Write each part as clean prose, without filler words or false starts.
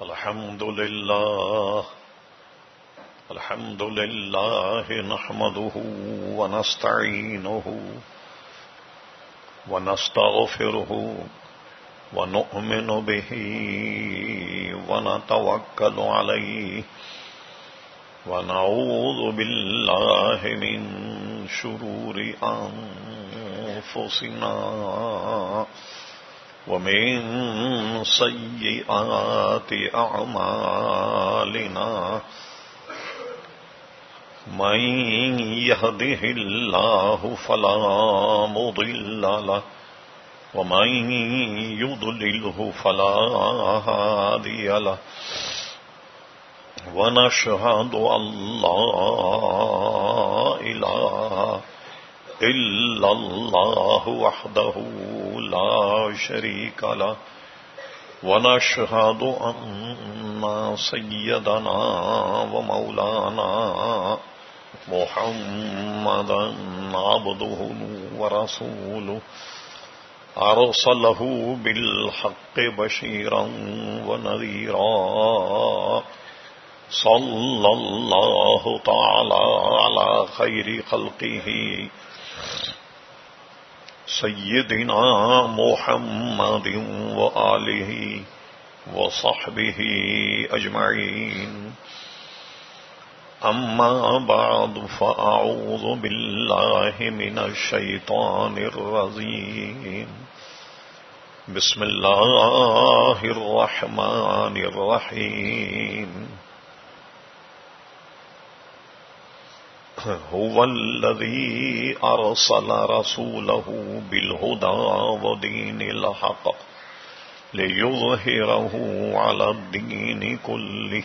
الحمد لله نحمده ونستعينه ونستغفره ونؤمن به ونتوكل عليه ونعوذ بالله من شرور أنفسنا ومن سيئات أعمالنا من يهده الله فلا مضل له ومن يضلله فلا هادي له ونشهد أن لا إله إلا الله وحده لا شريك له ونشهد أن سيدنا ومولانا محمدا عبده ورسوله أرسله بالحق بشيرا ونذيرا صلى الله تعالى على خير خلقه سيدنا محمد وآله وصحبه أجمعين أما بعد فأعوذ بالله من الشيطان الرجيم بسم الله الرحمن الرحيم هو الذي أرسل رسوله بالهدى ودين الحق ليظهره على الدين كله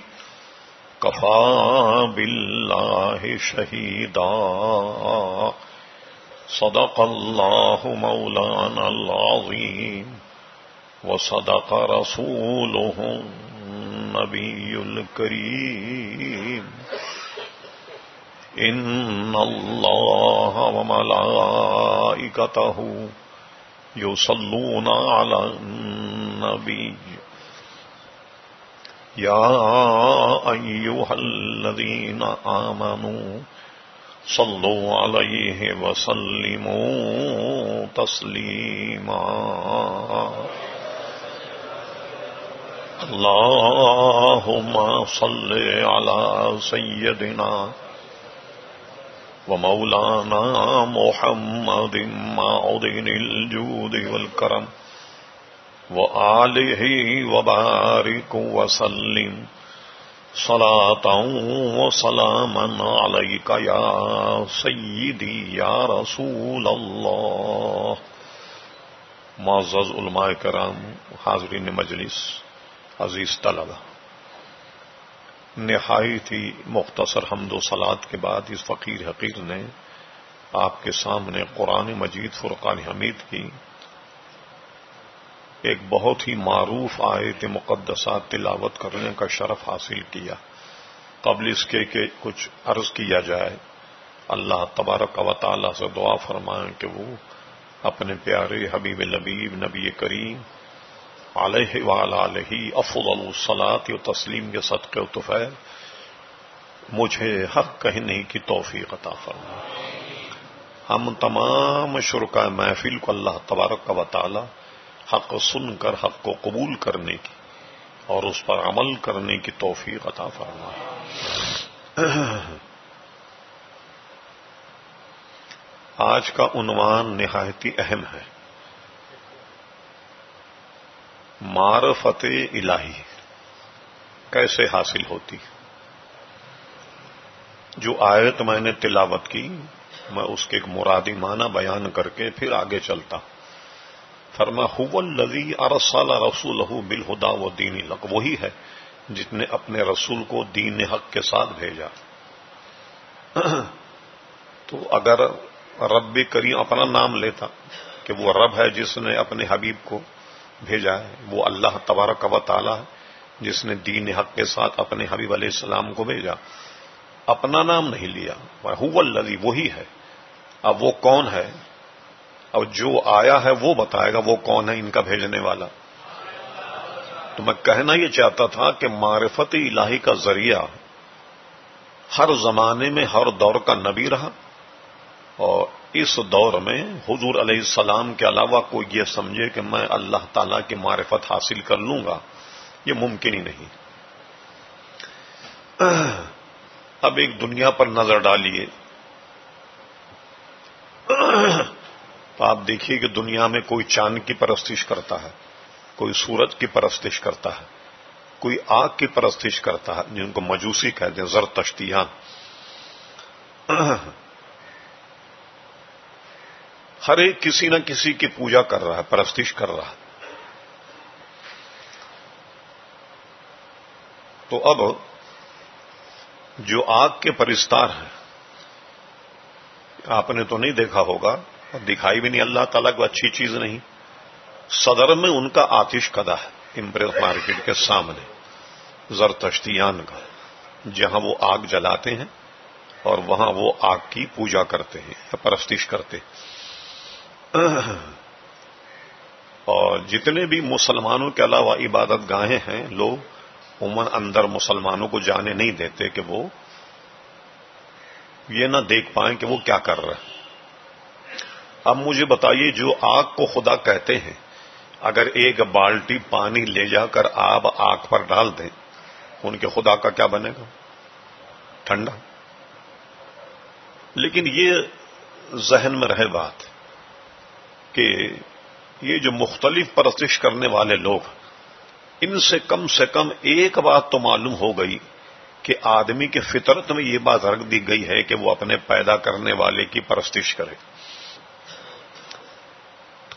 كفى بالله شهيدا صدق الله مولانا العظيم وصدق رسوله النبي الكريم إن الله وملائكته يصلون على النبي يا أيها الذين آمنوا صلوا عليه وسلموا تسليما اللهم صل على سيدنا ومولانا محمد معدن الجود والكرم وآله وبارك وسلم صلاة وسلاما عليك يا سيدي يا رسول الله. معزز علماء کرام، حاضرین مجلس، عزیز طلبہ، نہایت ہی مختصر حمد و صلات کے بعد اس فقیر حقیر نے آپ کے سامنے قرآن مجید فرقان حمید کی ایک بہت ہی معروف آیت مقدسہ تلاوت کرنے کا شرف حاصل کیا. قبل اس کے کہ کچھ عرض کیا جائے، اللہ تبارک و تعالی سے دعا فرمائیں کہ وہ اپنے پیارے حبیب لبیب نبی کریم علیہ وآلہ افضل الصلاۃ و تسلیم کے صدقے و طفیل مجھے حق کہنے کی توفیق عطا فرمائے. ہم تمام شرکاء محفل کو اللہ تبارک و تعالی حق سن کر حق کو قبول کرنے کی اور اس پر عمل کرنے کی توفیق عطا فرمائے. آج کا عنوان نہایت اہم ہے، معرفت الہی کیسے حاصل ہوتی. جو آیت میں نے تلاوت کی میں اس کے ایک مرادی معنی بیان کر کے پھر آگے چلتا. فرما هو الذی ارسل رسولہ بالہدی ودین الحق، وہی ہے جس نے اپنے رسول کو دین حق کے ساتھ بھیجا. تو اگر رب کریم اپنا نام لیتا کہ وہ رب ہے جس نے اپنے حبیب کو بھیجا ہے، وہ اللہ تبارک و تعالی ہے جس نے دین حق کے ساتھ اپنے حبیب علیہ السلام کو بھیجا، اپنا نام نہیں لیا. هو الذی، وہی ہے. اب وہ کون ہے؟ اب جو آیا ہے وہ بتائے گا وہ کون ہے ان کا بھیجنے والا. تو میں کہنا یہ چاہتا تھا کہ معرفت الہی کا ذریعہ ہر زمانے میں ہر دور کا نبی رہا، اور اس دور میں حضور علیہ السلام کے علاوہ کوئی یہ سمجھے کہ میں اللہ تعالی کی معرفت حاصل کر لوں گا، یہ ممکن ہی نہیں۔ اب ایک دنیا پر نظر ڈالیے تو آپ دیکھیے کہ دنیا میں کوئی چاند کی پرستش کرتا ہے، کوئی سورج کی پرستش کرتا ہے، کوئی آگ کی پرستش کرتا ہے جن کو مجوسی کہتے ہیں، زرتشتیان۔ ہر ایک کسی نہ کسی کی پوجا کر رہا ہے، پرستش کر رہا ہے۔ تو اب جو آگ کے پرستار ہیں، آپ نے تو نہیں دیکھا ہوگا اور دکھائی بھی نہیں، اللہ تعالیٰ کو اچھی چیز نہیں۔ صدر میں ان کا آتش کدہ ہے، امپریس مارکیٹ کے سامنے، زرتشتیان کا، جہاں وہ آگ جلاتے ہیں اور وہاں وہ آگ کی پوجا کرتے ہیں یا پرستش کرتے ہیں۔ اور جتنے بھی مسلمانوں کے علاوہ عبادت گاہیں ہیں، لوگ عموماً اندر مسلمانوں کو جانے نہیں دیتے کہ وہ یہ نہ دیکھ پائیں کہ وہ کیا کر رہے ہیں۔ اب مجھے بتائیے، جو آگ کو خدا کہتے ہیں، اگر ایک بالٹی پانی لے جا کر آپ آگ پر ڈال دیں، ان کے خدا کا کیا بنے گا؟ ٹھنڈا۔ لیکن یہ ذہن میں رہے بات کہ یہ جو مختلف پرستش کرنے والے لوگ، ان سے کم ایک بات تو معلوم ہو گئی کہ آدمی کی فطرت میں یہ بات رکھ دی گئی ہے کہ وہ اپنے پیدا کرنے والے کی پرستش کرے۔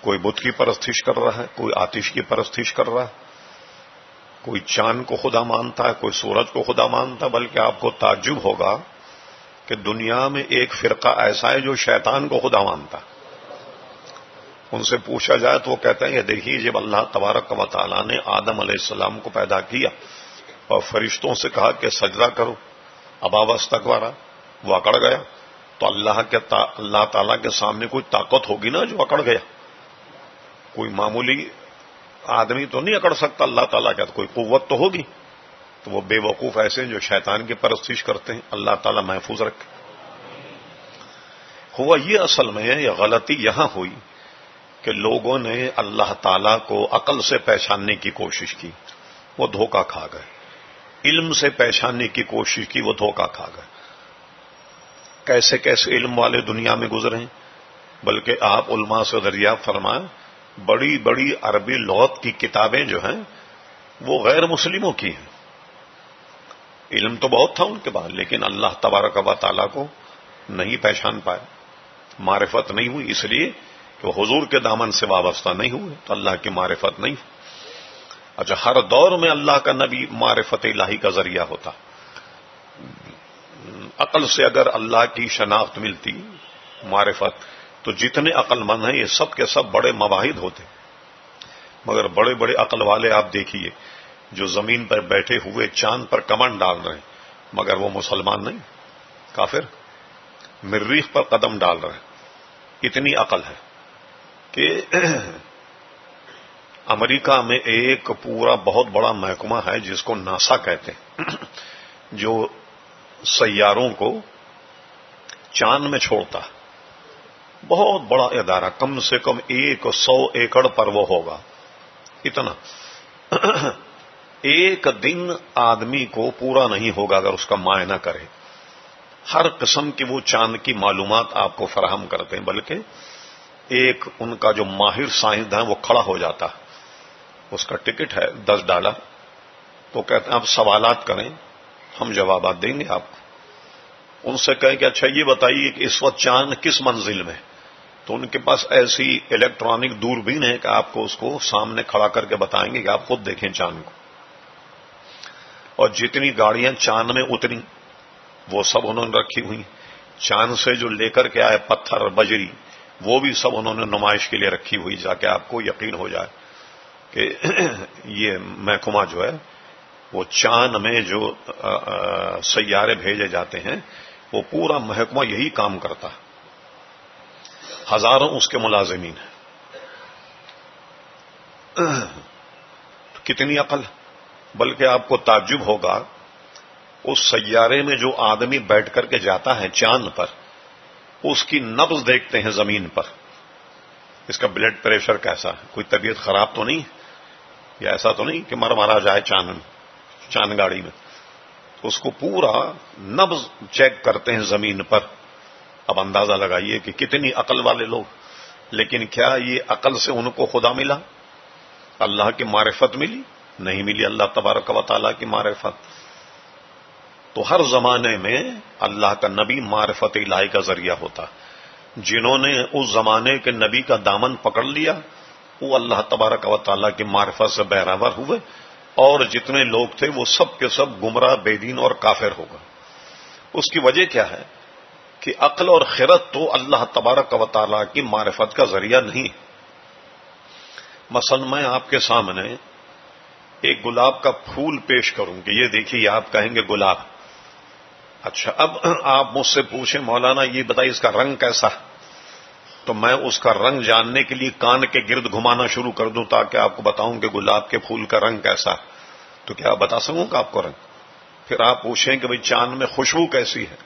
کوئی بت کی پرستش کر رہا ہے، کوئی آتش کی پرستش کر رہا ہے، کوئی چاند کو خدا مانتا ہے، کوئی سورج کو خدا مانتا ہے۔ بلکہ آپ کو تعجب ہوگا کہ دنیا میں ایک فرقہ ایسا ہے جو شیطان کو خدا مانتا ہے۔ ان سے پوچھا جائے تو وہ کہتے ہیں کہ دیکھیے، جب اللہ تبارک و تعالیٰ نے آدم علیہ السلام کو پیدا کیا اور فرشتوں سے کہا کہ سجدہ کرو، ابا واستکبرا، وہ اکڑ گیا، تو اللہ تعالیٰ کے سامنے کوئی طاقت ہوگی نا جو اکڑ گیا۔ کوئی معمولی آدمی تو نہیں اکڑ سکتا اللہ تعالیٰ کا، کوئی قوت تو ہوگی۔ تو وہ بے وقوف ایسے ہیں جو شیطان کی پرستش کرتے ہیں، اللہ تعالیٰ محفوظ رکھے۔ ہوا یہ اصل میں یہ غلطی یہاں ہوئی کہ لوگوں نے اللہ تعالیٰ کو عقل سے پہچاننے کی کوشش کی، وہ دھوکہ کھا گئے۔ علم سے پہچاننے کی کوشش کی، وہ دھوکہ کھا گئے۔ کیسے کیسے علم والے دنیا میں گزرے ہیں، بلکہ آپ علماء سے دریافت فرمائیں، بڑی بڑی عربی لغت کی کتابیں جو ہیں وہ غیر مسلموں کی ہیں۔ علم تو بہت تھا ان کے پاس، لیکن اللہ تبارک و تعالیٰ کو نہیں پہچان پائے، معرفت نہیں ہوئی، اس لیے کہ وہ حضور کے دامن سے وابستہ نہیں ہوئے، تو اللہ کی معرفت نہیں۔ اچھا، ہر دور میں اللہ کا نبی معرفت الہی کا ذریعہ ہوتا۔ عقل سے اگر اللہ کی شناخت ملتی، معرفت، تو جتنے عقل مند ہیں یہ سب کے سب بڑے مواحد ہوتے۔ مگر بڑے بڑے عقل والے آپ دیکھیے جو زمین پر بیٹھے ہوئے چاند پر کمن ڈال رہے ہیں، مگر وہ مسلمان نہیں، کافر، مریخ پر قدم ڈال رہے ہیں۔ اتنی عقل ہے کہ امریکہ میں ایک پورا بہت بڑا محکمہ ہے جس کو ناسا کہتے ہیں، جو سیاروں کو چاند میں چھوڑتا ہے۔ بہت بڑا ادارہ، کم سے کم 100 ایکڑ پر وہ ہوگا، اتنا۔ ایک دن آدمی کو پورا نہیں ہوگا اگر اس کا معائنہ کرے۔ ہر قسم کی وہ چاند کی معلومات آپ کو فراہم کرتے ہیں، بلکہ ایک ان کا جو ماہر سائنسداں وہ کھڑا ہو جاتا ہے، اس کا ٹکٹ ہے $10، تو کہتے ہیں آپ سوالات کریں، ہم جوابات دیں گے آپ کو۔ ان سے کہیں کہ اچھا یہ بتائیے کہ اس وقت چاند کس منزل میں، تو ان کے پاس ایسی الیکٹرانک دوربین ہے کہ آپ کو اس کو سامنے کھڑا کر کے بتائیں گے کہ آپ خود دیکھیں چاند کو۔ اور جتنی گاڑیاں چاند میں اتری وہ سب انہوں نے رکھی ہوئی، چاند سے جو لے کر کے آئے پتھر بجری وہ بھی سب انہوں نے نمائش کے لیے رکھی ہوئی، جا کے آپ کو یقین ہو جائے کہ یہ محکمہ جو ہے وہ چاند میں جو سیارے بھیجے جاتے ہیں وہ پورا محکمہ یہی کام کرتا ہے، ہزاروں اس کے ملازمین ہیں۔ کتنی عقل. بلکہ آپ کو تعجب ہوگا اس سیارے میں جو آدمی بیٹھ کر کے جاتا ہے چاند پر، اس کی نبض دیکھتے ہیں زمین پر، اس کا بلڈ پریشر کیسا ہے، کوئی طبیعت خراب تو نہیں، یا ایسا تو نہیں کہ مارا جائے چاند گاڑی میں. اس کو پورا نبض چیک کرتے ہیں زمین پر. اب اندازہ لگائیے کہ کتنی عقل والے لوگ. لیکن کیا یہ عقل سے ان کو خدا ملا؟ اللہ کی معرفت ملی؟ نہیں ملی اللہ تبارک و تعالیٰ کی معرفت. تو ہر زمانے میں اللہ کا نبی معرفت الہی کا ذریعہ ہوتا. جنہوں نے اس زمانے کے نبی کا دامن پکڑ لیا وہ اللہ تبارک و تعالیٰ کی معرفت سے بہرور ہوئے، اور جتنے لوگ تھے وہ سب کے سب گمراہ، بے دین اور کافر ہو گئے. اس کی وجہ کیا ہے کہ عقل اور خرد تو اللہ تبارک و تعالیٰ کی معرفت کا ذریعہ نہیں. مثلا میں آپ کے سامنے ایک گلاب کا پھول پیش کروں کہ یہ دیکھیے، آپ کہیں گے گلاب. اچھا، اب آپ مجھ سے پوچھیں مولانا یہ بتائیے اس کا رنگ کیسا ہے، تو میں اس کا رنگ جاننے کے لیے کان کے گرد گھمانا شروع کر دوں تاکہ آپ کو بتاؤں کہ گلاب کے پھول کا رنگ کیسا ہے، تو کیا بتا سکوں گا آپ کو رنگ؟ پھر آپ پوچھیں کہ بھئی چاند میں خوشبو کیسی ہے،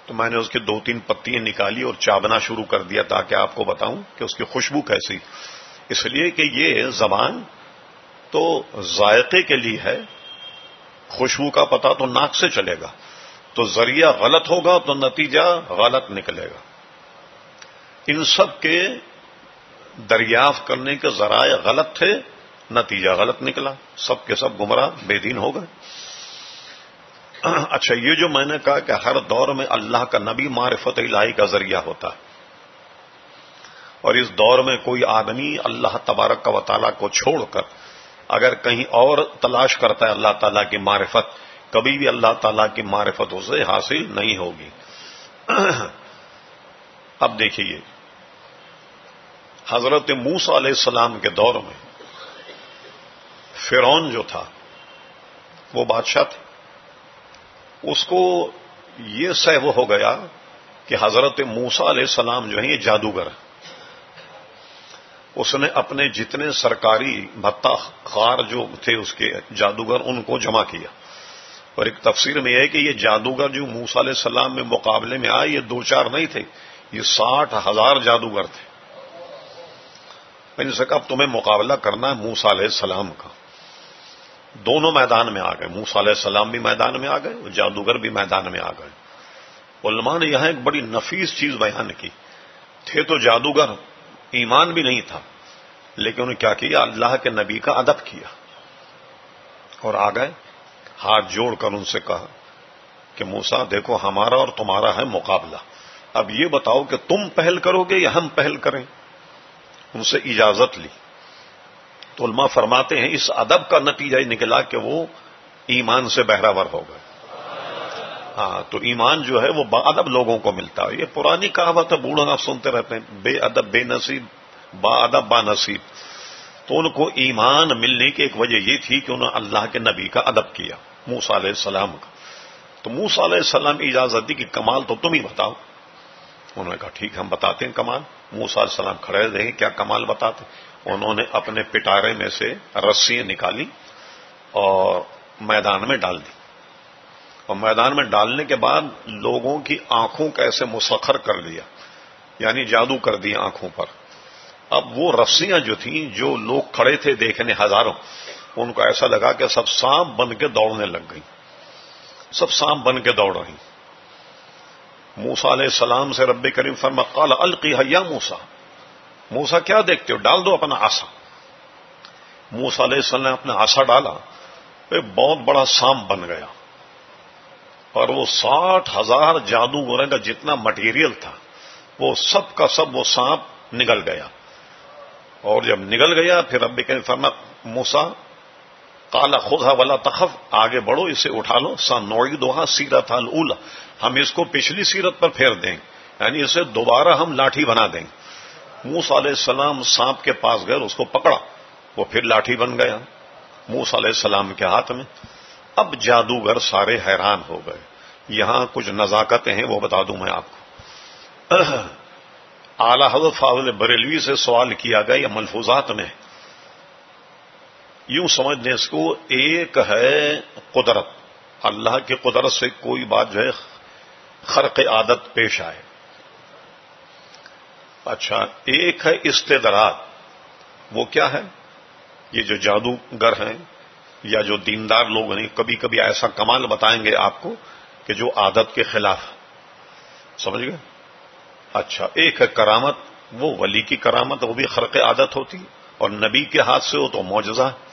تو میں نے اس کی 2-3 پتیاں نکالی اور چابنا شروع کر دیا تاکہ آپ کو بتاؤں کہ اس کی خوشبو کیسی. اس لیے کہ یہ زبان تو ذائقے کے لیے ہے، خوشبو کا پتہ تو ناک سے چلے گا، تو ذریعہ غلط ہوگا تو نتیجہ غلط نکلے گا. ان سب کے دریافت کرنے کے ذرائع غلط تھے، نتیجہ غلط نکلا، سب کے سب گمراہ بے دین ہو گئے. اچھا، یہ جو میں نے کہا کہ ہر دور میں اللہ کا نبی معرفت الہی کا ذریعہ ہوتا ہے، اور اس دور میں کوئی آدمی اللہ تبارک و تعالیٰ کو چھوڑ کر اگر کہیں اور تلاش کرتا ہے اللہ تعالیٰ کی معرفت، کبھی بھی اللہ تعالیٰ کی معرفت اسے حاصل نہیں ہوگی. اب دیکھیے، حضرت موسیٰ علیہ السلام کے دور میں فرعون جو تھا وہ بادشاہ تھا. اس کو یہ سہو ہو گیا کہ حضرت موسیٰ علیہ السلام جو ہیں یہ جادوگر ہیں. اس نے اپنے جتنے سرکاری بھتہ خوار جو تھے اس کے جادوگر ان کو جمع کیا، اور ایک تفسیر میں یہ ہے کہ یہ جادوگر جو موسیٰ علیہ السلام میں مقابلے میں آئے یہ 2-4 نہیں تھے، یہ 60,000 جادوگر تھے. میں نے کہا اب تمہیں مقابلہ کرنا ہے موسیٰ علیہ السلام کا. دونوں میدان میں آ گئے، موسیٰ علیہ السلام بھی میدان میں آ گئے اور جادوگر بھی میدان میں آ گئے. علماء نے یہاں ایک بڑی نفیس چیز بیان کی. تھے تو جادوگر، ایمان بھی نہیں تھا، لیکن انہوں نے کیا کیا، اللہ کے نبی کا ادب کیا اور آ گئے. ہاتھ جوڑ کر ان سے کہا کہ موسیٰ دیکھو ہمارا اور تمہارا ہے مقابلہ، اب یہ بتاؤ کہ تم پہل کرو گے یا ہم پہل کریں. ان سے اجازت لی. تو علماء فرماتے ہیں اس ادب کا نتیجہ یہ نکلا کہ وہ ایمان سے بہراور ہو گئے. ہاں، تو ایمان جو ہے وہ با ادب لوگوں کو ملتا ہے. یہ پرانی کہاوت ہے، بوڑھے آپ سنتے رہتے ہیں، بے ادب بے نصیب، با ادب با نصیب. تو ان کو ایمان ملنے کی ایک وجہ یہ تھی کہ انہوں نے اللہ کے نبی کا ادب کیا، موسیٰ علیہ السلام کا. تو موسیٰ علیہ السلام اجازت دی کہ کمال تو تم ہی بتاؤ. انہوں نے کہا ٹھیک ہم بتاتے ہیں کمال. موسیٰ علیہ السلام کھڑے رہے، کیا کمال بتاتے. انہوں نے اپنے پٹارے میں سے رسیاں نکالی اور میدان میں ڈال دی، اور میدان میں ڈالنے کے بعد لوگوں کی آنکھوں کا ایسے مسخر کر دیا، یعنی جادو کر دیا آنکھوں پر. اب وہ رسیاں جو تھیں، جو لوگ کھڑے تھے دیکھنے ہزاروں، ان کو ایسا لگا کہ سب سانپ بن کے دوڑنے لگ گئی، سب سانپ بن کے دوڑ رہی. موسیٰ علیہ السلام سے رب کریم فرما قال القیھا یا موسیٰ، موسیٰ کیا دیکھتے ہو، ڈال دو اپنا عصا. موسیٰ علیہ السلام نے اپنا عصا ڈالا، ایک بہت بڑا سانپ بن گیا، اور وہ 60,000 جادوگروں کا جتنا مٹیریل تھا وہ سب کا سب وہ سانپ نگل گیا. اور جب نگل گیا پھر رب کریم فرمایا موسیٰ قال خذھا ولا تخف، آگے بڑھو اسے اٹھا لو، سنعیدھا سیرتھا الاولی، ہم اس کو پچھلی سیرت پر پھیر دیں، یعنی اسے دوبارہ ہم لاٹھی بنا دیں. موسیٰ علیہ السلام سانپ کے پاس گئے، اس کو پکڑا، وہ پھر لاٹھی بن گیا موسیٰ علیہ السلام کے ہاتھ میں. اب جادوگر سارے حیران ہو گئے. یہاں کچھ نزاکتیں ہیں وہ بتا دوں میں آپ کو. اعلی حضرت فاضل بریلوی سے سوال کیا گیا یا ملفوظات میں یوں سمجھنے اس کو، ایک ہے قدرت، اللہ کی قدرت سے کوئی بات جو ہے خرق عادت پیش آئے. اچھا، ایک ہے استدراج. وہ کیا ہے؟ یہ جو جادوگر ہیں یا جو دیندار لوگ ہیں کبھی کبھی ایسا کمال بتائیں گے آپ کو کہ جو عادت کے خلاف. سمجھ گئے؟ اچھا، ایک ہے کرامت. وہ ولی کی کرامت، وہ بھی خرق عادت ہوتی ہے، اور نبی کے ہاتھ سے ہو تو معجزہ ہے.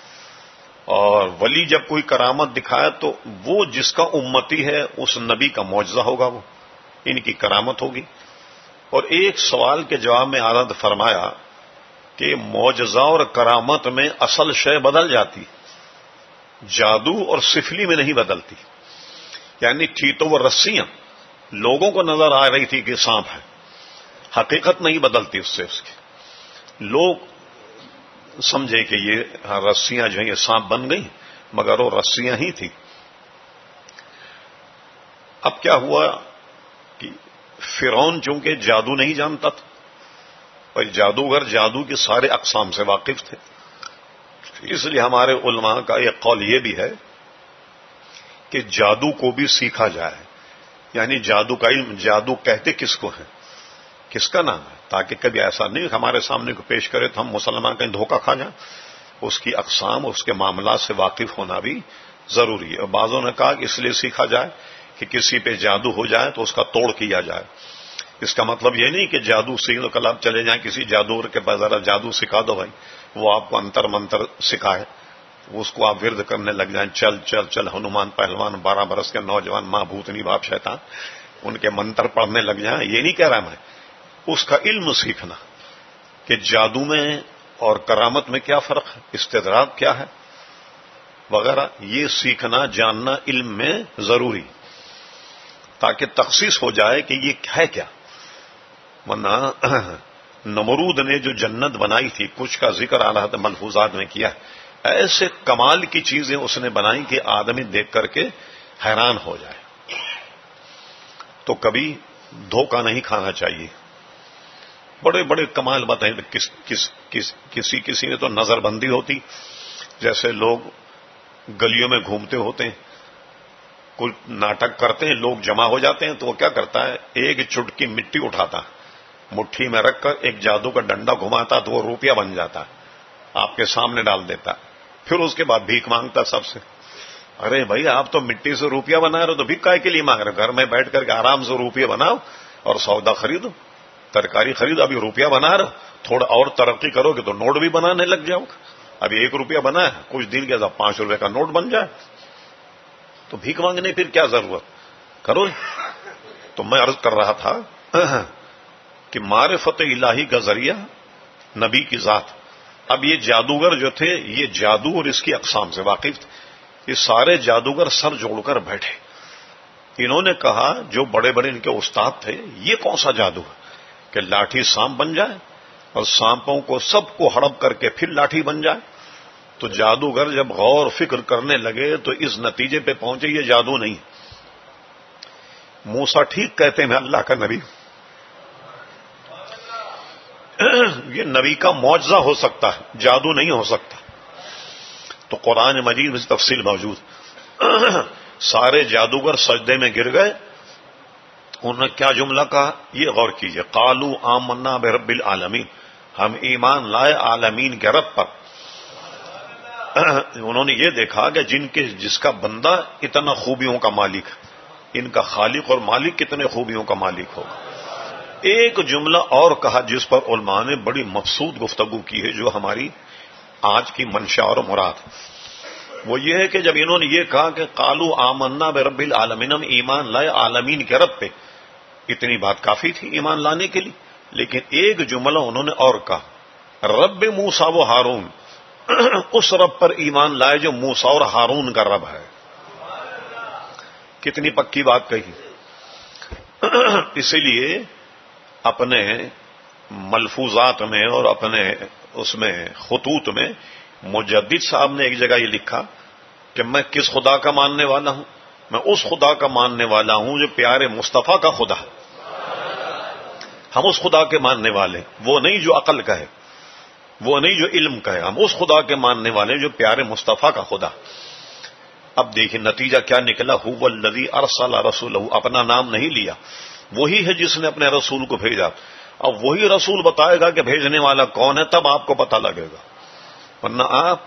اور ولی جب کوئی کرامت دکھائے تو وہ جس کا امتی ہے اس نبی کا معجزہ ہوگا، وہ ان کی کرامت ہوگی. اور ایک سوال کے جواب میں عرض فرمایا کہ معجزہ اور کرامت میں اصل شے بدل جاتی، جادو اور سفلی میں نہیں بدلتی. یعنی تھی تو وہ رسیاں لوگوں کو نظر آ رہی تھی کہ سانپ ہے، حقیقت نہیں بدلتی اس سے. اس کی لوگ سمجھے کہ یہ رسیاں جو ہیں یہ سانپ بن گئی، مگر وہ رسیاں ہی تھی. اب کیا ہوا کہ فرعون چونکہ جادو نہیں جانتا تھا، اور جادوگر جادو کے سارے اقسام سے واقف تھے، اس لیے ہمارے علماء کا ایک قول یہ بھی ہے کہ جادو کو بھی سیکھا جائے. یعنی جادو کا علم، جادو کہتے کس کو ہے، کس کا نام ہے، تاکہ کبھی ایسا نہیں ہمارے سامنے کو پیش کرے تو ہم مسلمان کہیں دھوکہ کھا جائیں. اس کی اقسام، اس کے معاملات سے واقف ہونا بھی ضروری ہے. اور بعضوں نے کہا کہ اس لیے سیکھا جائے کہ کسی پہ جادو ہو جائے تو اس کا توڑ کیا جائے. اس کا مطلب یہ نہیں کہ جادو سیکھ لو، کل آپ چلے جائیں کسی جادوگر کے پاس، ذرا جادو سکھا دو بھائی، وہ آپ کو انتر منتر سکھائے، اس کو آپ ورد کرنے لگ جائیں، چل چل چل ہنومان پہلوان 12 برس کے نوجوان ماں بھوتنی باپ شیطان، ان کے منتر پڑھنے لگ جائیں. یہ نہیں کہہ رہا میں، اس کا علم سیکھنا کہ جادو میں اور کرامت میں کیا فرق ہے، استدراج کیا ہے وغیرہ، یہ سیکھنا جاننا علم میں ضروری، تاکہ تخصیص ہو جائے کہ یہ ہے کیا. ورنہ نمرود نے جو جنت بنائی تھی، کچھ کا ذکر اعلیٰ ملفوظات میں کیا ہے، ایسے کمال کی چیزیں اس نے بنائی کہ آدمی دیکھ کر کے حیران ہو جائے. تو کبھی دھوکہ نہیں کھانا چاہیے. بڑے بڑے کمال بتائیں، کسی نے تو نظر بندی ہوتی، جیسے لوگ گلیوں میں گھومتے ہوتے ہیں، کوئی ناٹک کرتے ہیں، لوگ جمع ہو جاتے ہیں، تو وہ کیا کرتا ہے، ایک چٹکی مٹی اٹھاتا، مٹھی میں رکھ کر ایک جادو کا ڈنڈا گھماتا تو وہ روپیہ بن جاتا، آپ کے سامنے ڈال دیتا. پھر اس کے بعد بھیک مانگتا سب سے. ارے بھائی، آپ تو مٹی سے روپیہ بنا رہے ہو تو بھیک کائے کے لیے مانگ رہے ہو؟ گھر میں بیٹھ کر کے آرام سے روپیہ بناؤ اور سودا خریدو، ترکاری خریدو. ابھی روپیہ بنا رہے ہو، تھوڑا اور ترقی کرو گے تو نوٹ بھی بنانے لگ جاؤ. ابھی 1 روپیہ بنا ہے، کچھ دن کے بعد 5 روپے کا نوٹ بن جائے، تو بھیک مانگنے پھر کیا ضرورت، کرو. تو میں عرض کر رہا تھا کہ معرفت الہی کا ذریعہ نبی کی ذات. اب یہ جادوگر جو تھے، یہ جادو اور اس کی اقسام سے واقف تھے. یہ سارے جادوگر سر جوڑ کر بیٹھے. انہوں نے کہا، جو بڑے بڑے ان کے استاد تھے، یہ کون سا جادو ہے کہ لاٹھی سانپ بن جائے اور سانپوں کو سب کو ہڑپ کر کے پھر لاٹھی بن جائے. تو جادوگر جب غور فکر کرنے لگے تو اس نتیجے پہ پہنچے یہ جادو نہیں. موسیٰ ٹھیک کہتے ہیں، اللہ کا نبی، یہ نبی کا معجزہ ہو سکتا ہے، جادو نہیں ہو سکتا. تو قرآن مجید میں تفصیل موجود. سارے جادوگر سجدے میں گر گئے. انہوں نے کیا جملہ کہا، یہ غور کیجئے. قالوا آمنا برب العالمین، ہم ایمان لائے عالمین کے رب پر. انہوں نے یہ دیکھا کہ جس کا بندہ اتنا خوبیوں کا مالک ہے، ان کا خالق اور مالک کتنے خوبیوں کا مالک ہوگا. ایک جملہ اور کہا جس پر علماء نے بڑی مقصود گفتگو کی ہے، جو ہماری آج کی منشا اور مراد. وہ یہ ہے کہ جب انہوں نے یہ کہا کہ قالوا آمنا برب العالمین، ہم ایمان لائے عالمین کے رب پہ، اتنی بات کافی تھی ایمان لانے کے لیے. لیکن ایک جملہ انہوں نے اور کہا، رب موسیٰ و ہارون، اس رب پر ایمان لائے جو موسیٰ اور ہارون کا رب ہے. کتنی پکی بات کہی. اسی لیے اپنے ملفوظات میں اور اپنے اس میں خطوط میں مجدد صاحب نے ایک جگہ یہ لکھا کہ میں کس خدا کا ماننے والا ہوں، میں اس خدا کا ماننے والا ہوں جو پیارے مصطفیٰ کا خدا ہے. ہم اس خدا کے ماننے والے، وہ نہیں جو عقل کا ہے. وہ نہیں جو علم کا ہے، ہم اس خدا کے ماننے والے جو پیارے مصطفیٰ کا خدا. اب دیکھیں نتیجہ کیا نکلا، هو الذی ارسل رسولہ، اپنا نام نہیں لیا، وہی ہے جس نے اپنے رسول کو بھیجا. اب وہی رسول بتائے گا کہ بھیجنے والا کون ہے، تب آپ کو پتہ لگے گا، ورنہ آپ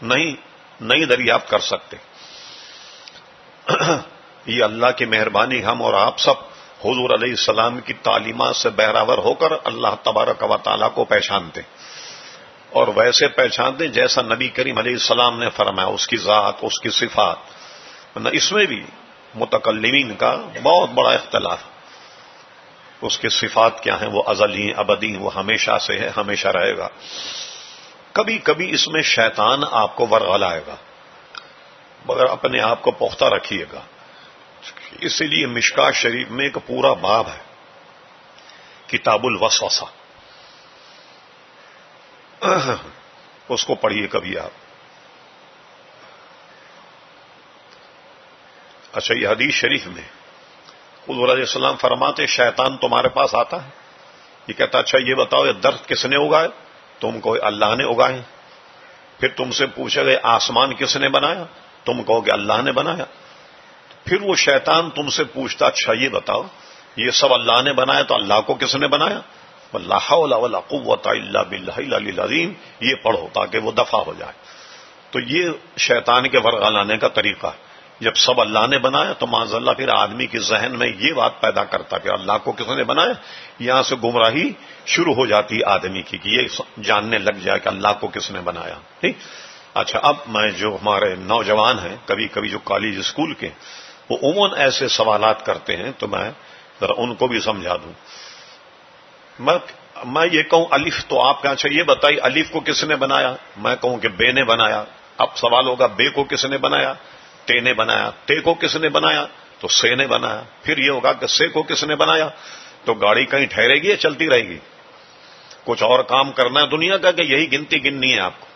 نہیں دریافت کر سکتے. یہ اللہ کی مہربانی، ہم اور آپ سب حضور علیہ السلام کی تعلیمات سے بہراور ہو کر اللہ تبارک و تعالیٰ کو پہچانتے، اور ویسے پہچانتے جیسا نبی کریم علیہ السلام نے فرمایا، اس کی ذات، اس کی صفات. ورنہ اس میں بھی متکلمین کا بہت بڑا اختلاف. اس کے صفات کیا ہیں، وہ ازلی ابدی، وہ ہمیشہ سے ہے، ہمیشہ رہے گا. کبھی کبھی اس میں شیطان آپ کو ورغلائے گا، مگر اپنے آپ کو پختہ رکھیے گا. اسی لیے مشکاۃ شریف میں ایک پورا باب ہے، کتاب الوسوسہ، اس کو پڑھیے کبھی آپ. اچھا، یہ حدیث شریف میں حضور علیہ السلام فرماتے شیطان تمہارے پاس آتا ہے، یہ کہتا اچھا یہ بتاؤ یہ درخت کس نے اگائے؟ تم کہو اللہ نے اگائے. پھر تم سے پوچھے گئے آسمان کس نے بنایا؟ تم کہو کہ اللہ نے بنایا. پھر وہ شیطان تم سے پوچھتا اچھا یہ بتاؤ یہ سب اللہ نے بنایا تو اللہ کو کس نے بنایا؟ لا حول ولا قوت الا باللہ العلی العظیم، یہ پڑھو تاکہ وہ دفع ہو جائے. تو یہ شیطان کے ورغلانے کا طریقہ ہے. جب سب اللہ نے بنایا تو معاذ اللہ پھر آدمی کے ذہن میں یہ بات پیدا کرتا کہ اللہ کو کس نے بنایا. یہاں سے گمراہی شروع ہو جاتی آدمی کی کہ یہ جاننے لگ جائے کہ اللہ کو کس نے بنایا. ٹھیک. اچھا، اب میں جو ہمارے نوجوان ہیں کبھی کبھی جو کالج اسکول کے، وہ عموماً ایسے سوالات کرتے ہیں تو میں ذرا ان کو بھی سمجھا دوں. میں یہ کہوں الف تو آپ کہاں اچھا یہ بتائیے الف کو کس نے بنایا؟ میں کہوں کہ بے نے بنایا. اب سوال ہوگا بے کو کس نے بنایا؟ تے نے بنایا. تے کو کس نے بنایا؟ تو سے نے بنایا. پھر یہ ہوگا کہ سے کو کس نے بنایا؟ تو گاڑی کہیں ٹھہرے گی یا چلتی رہے گی؟ کچھ اور کام کرنا ہے دنیا کا کہ یہی گنتی گننی ہے آپ کو؟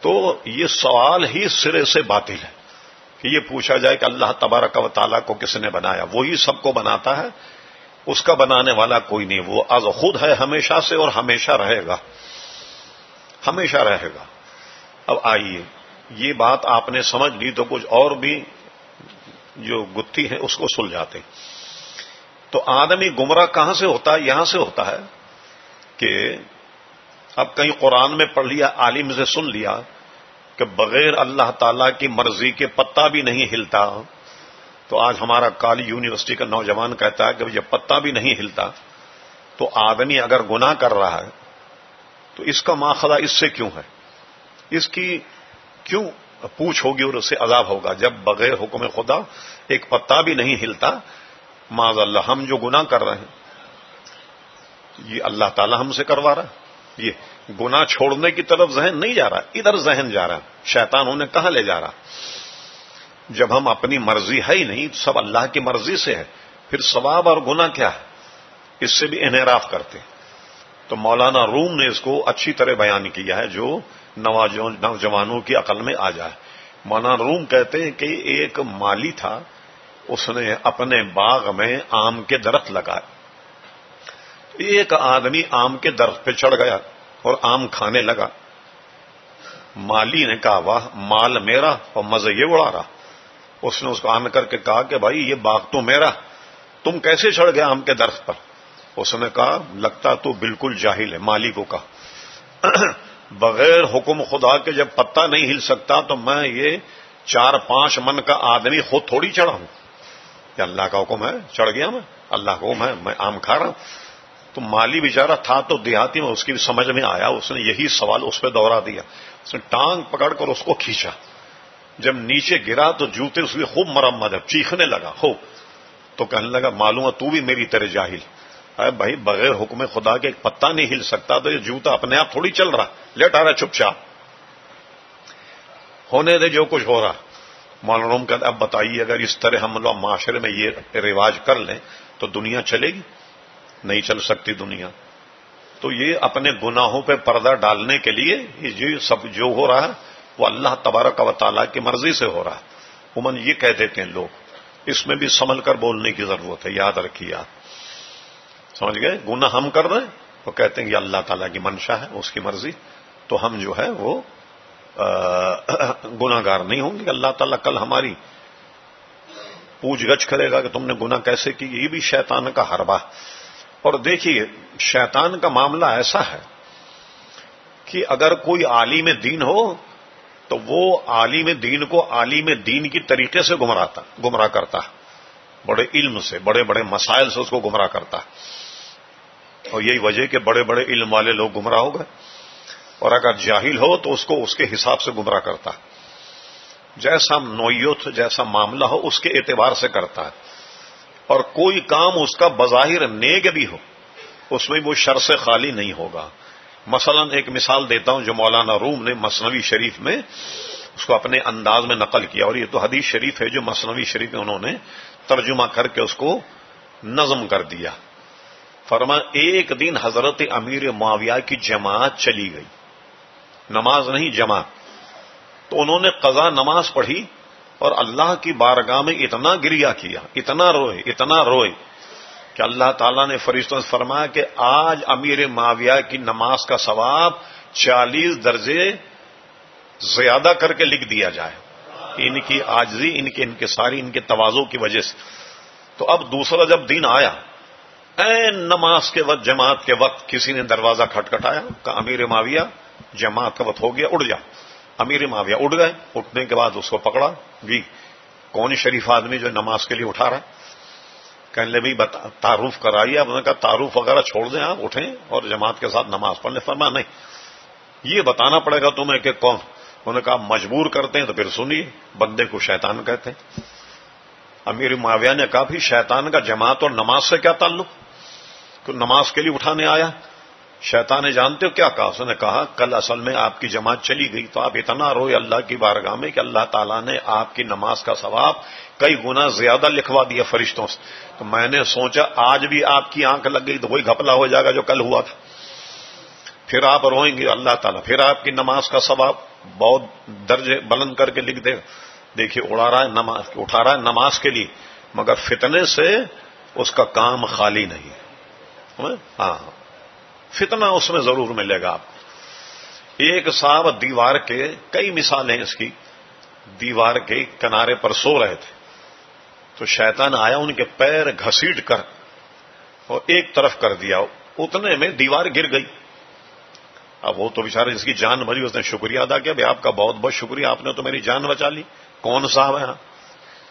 تو یہ سوال ہی سرے سے باطل ہے کہ یہ پوچھا جائے کہ اللہ تبارک و تعالیٰ کو کس نے بنایا. وہی سب کو بناتا ہے، اس کا بنانے والا کوئی نہیں. وہ از خود ہے ہمیشہ سے اور ہمیشہ رہے گا، ہمیشہ رہے گا. اب آئیے یہ بات آپ نے سمجھ لی تو کچھ اور بھی جو گتھی ہے اس کو سلجھاتے. تو آدمی گمراہ کہاں سے ہوتا ہے؟ یہاں سے ہوتا ہے کہ اب کہیں قرآن میں پڑھ لیا، عالم سے سن لیا کہ بغیر اللہ تعالی کی مرضی کے پتا بھی نہیں ہلتا. تو آج ہمارا کالی یونیورسٹی کا نوجوان کہتا ہے کہ جب پتا بھی نہیں ہلتا تو آدمی اگر گناہ کر رہا ہے تو اس کا ماخذہ اس سے کیوں ہے؟ اس کی کیوں پوچھ ہوگی اور اس سے عذاب ہوگا جب بغیر حکم خدا ایک پتا بھی نہیں ہلتا. معاذ اللہ ہم جو گناہ کر رہے ہیں یہ اللہ تعالی ہم سے کروا رہا ہے. یہ گناہ چھوڑنے کی طرف ذہن نہیں جا رہا، ادھر ذہن جا رہا ہے. شیطان انہیں کہاں لے جا رہا؟ جب ہم اپنی مرضی ہے ہی نہیں، سب اللہ کی مرضی سے ہے، پھر ثواب اور گناہ کیا ہے؟ اس سے بھی انحراف کرتے. تو مولانا روم نے اس کو اچھی طرح بیان کیا ہے جو نوجوانوں کی عقل میں آ جائے. مولانا روم کہتے ہیں کہ ایک مالی تھا، اس نے اپنے باغ میں آم کے درخت لگائے. ایک آدمی آم کے درخت پہ چڑھ گیا اور آم کھانے لگا. مالی نے کہا واہ مال میرا اور مزے یہ اڑا رہا. اس نے اس کو آن کر کے کہا کہ بھائی یہ باغ تو میرا، تم کیسے چڑھ گئے آم کے درخت پر؟ اس نے کہا لگتا تو بالکل جاہل ہے. مالی کو کہا بغیر حکم خدا کے جب پتا نہیں ہل سکتا تو میں یہ 4-5 من کا آدمی خود تھوڑی چڑھا ہوں. یہ اللہ کا حکم ہے، چڑھ گیا میں، اللہ کا حکم ہے، میں آم کھا رہا ہوں. تو مالی بیچارہ تھا تو دیہاتی میں، اس کی سمجھ میں آیا، اس نے یہی سوال اس پہ دوہرا دیا. اس نے ٹانگ پکڑ کر اس کو کھینچا. جب نیچے گرا تو جوتے اس کی خوب مرمت ہے، چیخنے لگا خوب. تو کہنے لگا معلوم ہے تو بھی میری طرح جاہل. ارے بھائی بغیر حکم خدا کے ایک پتا نہیں ہل سکتا تو یہ جوتا اپنے آپ تھوڑی چل رہا، لیٹ آ رہا چپ چاپ، ہونے دے جو کچھ ہو رہا. مولانا کہتے اب بتائیے اگر اس طرح ہم لوگ معاشرے میں یہ رواج کر لیں تو دنیا چلے گی؟ نہیں چل سکتی دنیا. تو یہ اپنے گناہوں پہ پردہ ڈالنے کے لیے یہ سب جو ہو رہا ہے وہ اللہ تبارک و تعالیٰ کی مرضی سے ہو رہا ہے. عموماً یہ کہہ دیتے ہیں لوگ، اس میں بھی سنبھل کر بولنے کی ضرورت ہے. یاد رکھیے آپ، سمجھ گئے؟ گناہ ہم کر رہے ہیں وہ کہتے ہیں کہ اللہ تعالیٰ کی منشا ہے، اس کی مرضی، تو ہم جو ہے وہ گناہگار نہیں ہوں گے. اللہ تعالیٰ کل ہماری پوچھ گچھ کرے گا کہ تم نے گناہ کیسے کی. یہ بھی شیطان کا حربہ. اور دیکھیے شیطان کا معاملہ ایسا ہے کہ اگر کوئی عالم دین ہو تو وہ عالم دین کو عالم دین کی طریقے سے گمراہ کرتا، بڑے علم سے، بڑے بڑے مسائل سے اس کو گمراہ کرتا. اور یہی وجہ کہ بڑے بڑے علم والے لوگ گمراہ ہو گئے. اور اگر جاہل ہو تو اس کو اس کے حساب سے گمراہ کرتا، جیسا نوعیت جیسا معاملہ ہو اس کے اعتبار سے کرتا ہے. اور کوئی کام اس کا بظاہر نیک بھی ہو اس میں وہ شر سے خالی نہیں ہوگا. مثلا ایک مثال دیتا ہوں جو مولانا روم نے مثنوی شریف میں اس کو اپنے انداز میں نقل کیا، اور یہ تو حدیث شریف ہے جو مثنوی شریف میں انہوں نے ترجمہ کر کے اس کو نظم کر دیا. فرمایا ایک دن حضرت امیر معاویہ کی جماعت چلی گئی، نماز نہیں جماعت، تو انہوں نے قضا نماز پڑھی اور اللہ کی بارگاہ میں اتنا گریہ کیا، اتنا روئے کہ اللہ تعالیٰ نے فرشتوں سے فرمایا کہ آج امیر معاویہ کی نماز کا ثواب 40 درجے زیادہ کر کے لکھ دیا جائے، ان کی عاجزی، ان کے ساری ان کے تواضع کی وجہ سے. تو اب دوسرا جب دن آیا، نماز کے وقت، جماعت کے وقت کسی نے دروازہ کھٹکھٹایا، کہا امیر معاویہ جماعت کا وقت ہو گیا، اٹھ جا. امیر معاویہ اٹھ گئے. اٹھنے کے بعد اس کو پکڑا، جی کون شریف آدمی جو نماز کے لیے اٹھا رہا ہے؟ کہنے لے بھائی تعارف کرائیے. آپ نے کہا تعارف وغیرہ چھوڑ دیں، آپ اٹھیں اور جماعت کے ساتھ نماز پڑھنے. فرمایا نہیں، یہ بتانا پڑے گا تمہیں کہ کون. انہوں نے کہا مجبور کرتے ہیں تو پھر سنیے، بندے کو شیطان کہتے ہیں. امیر معاویہ نے کہا بھی شیطان کا جماعت اور نماز سے کیا تعلق؟ تو نماز کے لیے اٹھانے آیا. شیطان نے جانتے ہو کیا کہا؟ اس نے کہا کل اصل میں آپ کی جماعت چلی گئی تو آپ اتنا روئے اللہ کی بارگاہ میں کہ اللہ تعالیٰ نے آپ کی نماز کا ثواب کئی گنا زیادہ لکھوا دیا فرشتوں سے. تو میں نے سوچا آج بھی آپ کی آنکھ لگ گئی تو وہی گھپلا ہو جائے گا جو کل ہوا تھا، پھر آپ روئیں گے، اللہ تعالیٰ پھر آپ کی نماز کا ثواب بہت درجے بلند کر کے لکھ دے گا. دیکھیے اٹھا رہا ہے نماز کے لیے، مگر فتنے سے اس کا کام خالی نہیں. ہاں فتنہ اس میں ضرور ملے گا آپ کو. ایک صاحب دیوار کے، کئی مثالیں اس کی، دیوار کے کنارے پر سو رہے تھے تو شیطان آیا، ان کے پیر گھسیٹ کر اور ایک طرف کر دیا، اتنے میں دیوار گر گئی. اب وہ تو بیچارے جس کی جان بچی اس نے شکریہ ادا کیا، بھائی آپ کا بہت بہت شکریہ، آپ نے تو میری جان بچا لی. کون صاحب ہے؟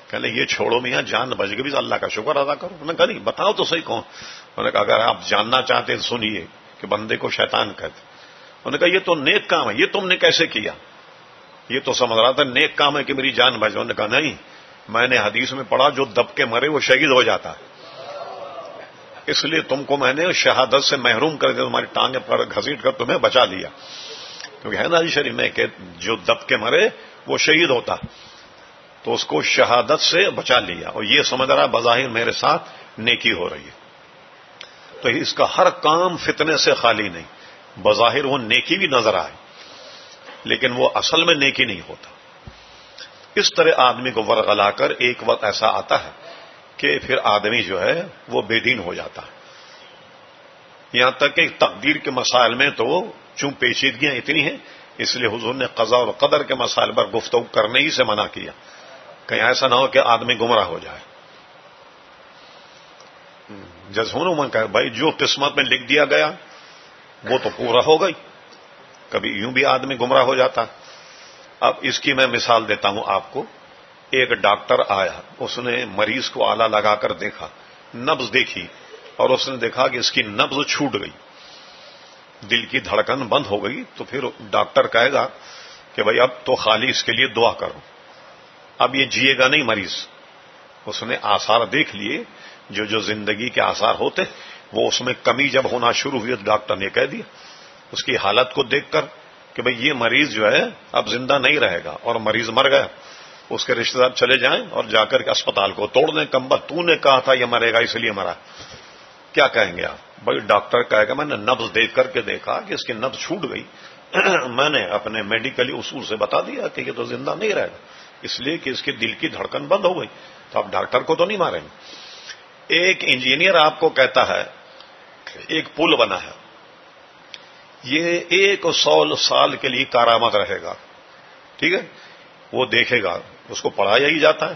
کہنے یہ چھوڑو میاں، جان بچ گئی بھی اللہ کا شکر ادا کرو. انہوں نے کہا نہیں بتاؤ تو صحیح کون. انہوں نے کہا اگر آپ جاننا چاہتے ہیں سنیے کہ بندے کو شیطان کہتے. انہوں نے کہا یہ تو نیک کام ہے، یہ تم نے کیسے کیا؟ یہ تو سمجھ رہا تھا نیک کام ہے کہ میری جان بچ. انہوں نے کہا نہیں، میں نے حدیث میں پڑھا جو دب کے مرے وہ شہید ہو جاتا ہے، اس لیے تم کو میں نے شہادت سے محروم کر کے تمہاری ٹانگیں پر گھسیٹ کر تمہیں بچا لیا. کیونکہ ہے نا جی شریف میں کہ جو دب کے مرے وہ شہید ہوتا، تو اس کو شہادت سے بچا لیا. اور یہ سمجھ رہا بظاہر میرے ساتھ نیکی ہو رہی ہے. تو اس کا ہر کام فتنے سے خالی نہیں. بظاہر وہ نیکی بھی نظر آئے لیکن وہ اصل میں نیکی نہیں ہوتا. اس طرح آدمی کو ورغلا کر ایک وقت ایسا آتا ہے کہ پھر آدمی جو ہے وہ بے دین ہو جاتا ہے. یہاں تک کہ تقدیر کے مسائل میں تو چون پیچیدگیاں اتنی ہیں اس لیے حضور نے قضا اور قدر کے مسائل پر گفتگو کرنے ہی سے منع کیا، کہیں ایسا نہ ہو کہ آدمی گمراہ ہو جائے. جیسے ہوں کہ بھائی جو قسمت میں لکھ دیا گیا وہ تو پورا ہو گئی، کبھی یوں بھی آدمی گمراہ ہو جاتا. اب اس کی میں مثال دیتا ہوں آپ کو. ایک ڈاکٹر آیا، اس نے مریض کو آلہ لگا کر دیکھا، نبض دیکھی اور اس نے دیکھا کہ اس کی نبض چھوٹ گئی، دل کی دھڑکن بند ہو گئی. تو پھر ڈاکٹر کہے گا کہ بھائی اب تو خالی اس کے لیے دعا کرو، اب یہ جیے گا نہیں مریض. اس نے آثار دیکھ لیے، جو زندگی کے آثار ہوتے وہ اس میں کمی جب ہونا شروع ہوئی تو ڈاکٹر نے کہہ دیا اس کی حالت کو دیکھ کر کہ بھئی یہ مریض جو ہے اب زندہ نہیں رہے گا. اور مریض مر گیا، اس کے رشتہ دار چلے جائیں اور جا کر کے اسپتال کو توڑ دیں. کمبخت تو نے کہا تھا یہ مرے گا اس لیے مرا. کیا کہیں گے آپ؟ بھائی ڈاکٹر کہے گا میں نے نبض دیکھ کر کے دیکھا کہ اس کی نبض چھوٹ گئی، میں نے اپنے میڈیکلی اصول سے بتا دیا کہ یہ تو زندہ نہیں رہے گا اس لیے کہ اس کے دل کی دھڑکن بند ہو گئی. تو آپ ڈاکٹر کو تو نہیں ماریں گے. ایک انجینئر آپ کو کہتا ہے ایک پل بنا ہے یہ 100 سال کے لیے کارآمد رہے گا. ٹھیک ہے، وہ دیکھے گا، اس کو پڑھایا ہی جاتا ہے،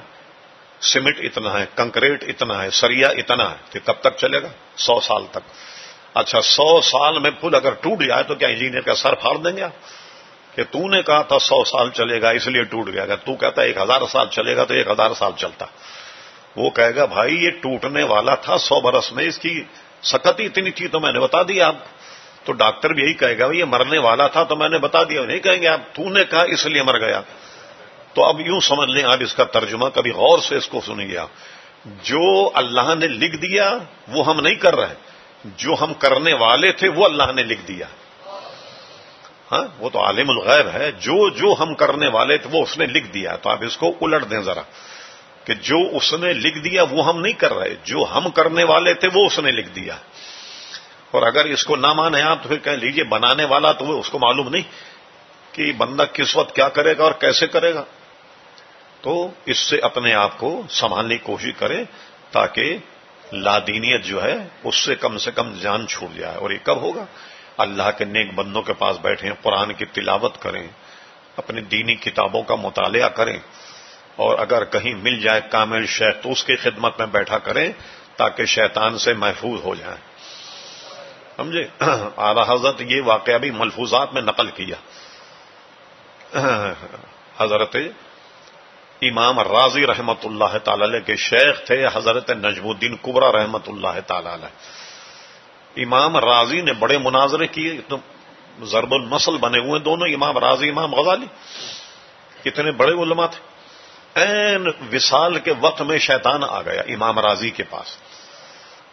سیمنٹ اتنا ہے، کنکریٹ اتنا ہے، سریا اتنا ہے، تو کب تک چلے گا؟ 100 سال تک. اچھا 100 سال میں پل اگر ٹوٹ جائے تو کیا انجینئر کا سر پھاڑ دیں گے آپ کہ تو نے کہا تھا 100 سال چلے گا اس لیے ٹوٹ گیا؟ اگر تو کہتا ہے 1000 سال چلے گا تو 1000 سال چلتا. وہ کہے گا بھائی یہ ٹوٹنے والا تھا 100 برس میں، اس کی سختی اتنی تھی تو میں نے بتا دیا آپ. تو ڈاکٹر بھی یہی کہے گا یہ مرنے والا تھا تو میں نے بتا دیا. نہیں کہیں گے آپ تو نے کہا اس لیے مر گیا. تو اب یوں سمجھ لیں آپ اس کا ترجمہ، کبھی غور سے اس کو سنیے آپ. جو اللہ نے لکھ دیا وہ ہم نہیں کر رہے، جو ہم کرنے والے تھے وہ اللہ نے لکھ دیا. ہاں وہ تو عالم الغیب ہے، جو ہم کرنے والے تھے وہ اس نے لکھ دیا. تو آپ اس کو الٹ دیں ذرا کہ جو اس نے لکھ دیا وہ ہم نہیں کر رہے، جو ہم کرنے والے تھے وہ اس نے لکھ دیا. اور اگر اس کو نہ مانے آپ تو پھر کہہ لیجیے بنانے والا تو وہ اس کو معلوم نہیں کہ بندہ کس وقت کیا کرے گا اور کیسے کرے گا. تو اس سے اپنے آپ کو سنبھالنے کی کوشش کریں تاکہ لادینیت جو ہے اس سے کم جان چھوٹ جائے. اور یہ کب ہوگا؟ اللہ کے نیک بندوں کے پاس بیٹھیں، قرآن کی تلاوت کریں، اپنی دینی کتابوں کا مطالعہ کریں، اور اگر کہیں مل جائے کامل شیخ تو اس کی خدمت میں بیٹھا کریں تاکہ شیطان سے محفوظ ہو جائیں. سمجھے؟ اعلی حضرت یہ واقعہ بھی ملفوظات میں نقل کیا. حضرت امام راضی رحمت اللہ تعالی علیہ کے شیخ تھے حضرت نجم الدین کبریٰ رحمت اللہ تعالی علیہ. امام راضی نے بڑے مناظرے کیے، تو ضرب المثل بنے ہوئے دونوں، امام راضی امام غزالی، کتنے بڑے علماء تھے. عین وصال کے وقت میں شیطان آ گیا امام راضی کے پاس.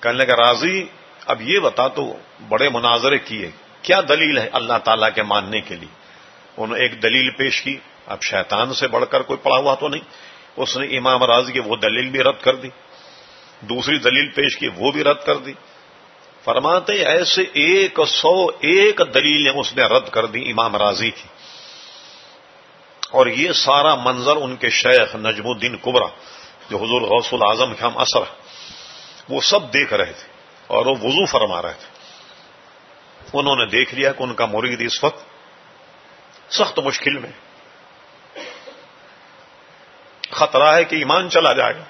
کہنے لگا راضی اب یہ بتا، تو بڑے مناظرے کیے، کیا دلیل ہے اللہ تعالیٰ کے ماننے کے لیے؟ انہوں نے ایک دلیل پیش کی. اب شیطان سے بڑھ کر کوئی پڑا ہوا تو نہیں. اس نے امام راضی کی وہ دلیل بھی رد کر دی، دوسری دلیل پیش کی وہ بھی رد کر دی. فرماتے ایسے 101 دلیلیں اس نے رد کر دی امام راضی کی. اور یہ سارا منظر ان کے شیخ نجم الدین کبریٰ جو حضور غوث الاعظم کے ہم اثر، وہ سب دیکھ رہے تھے اور وہ وضو فرما رہے تھے. انہوں نے دیکھ لیا کہ ان کا مرید اس وقت سخت مشکل میں، خطرہ ہے کہ ایمان چلا جائے گا.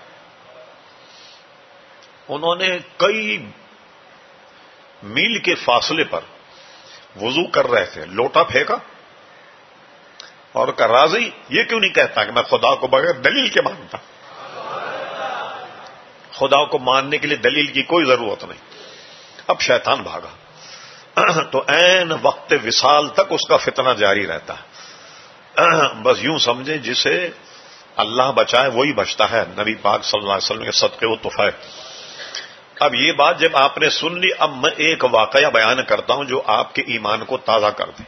انہوں نے کئی میل کے فاصلے پر وضو کر رہے تھے، لوٹا پھینکا اور کہا راضی یہ کیوں نہیں کہتا کہ میں خدا کو بغیر دلیل کے مانتا؟ خدا کو ماننے کے لیے دلیل کی کوئی ضرورت نہیں. اب شیطان بھاگا. تو عین وقت وصال تک اس کا فتنہ جاری رہتا ہے. بس یوں سمجھیں جسے اللہ بچائے وہی بچتا ہے، نبی پاک صلی اللہ علیہ وسلم کے صدقے و تحفے. اب یہ بات جب آپ نے سن لی، اب میں ایک واقعہ بیان کرتا ہوں جو آپ کے ایمان کو تازہ کر دے.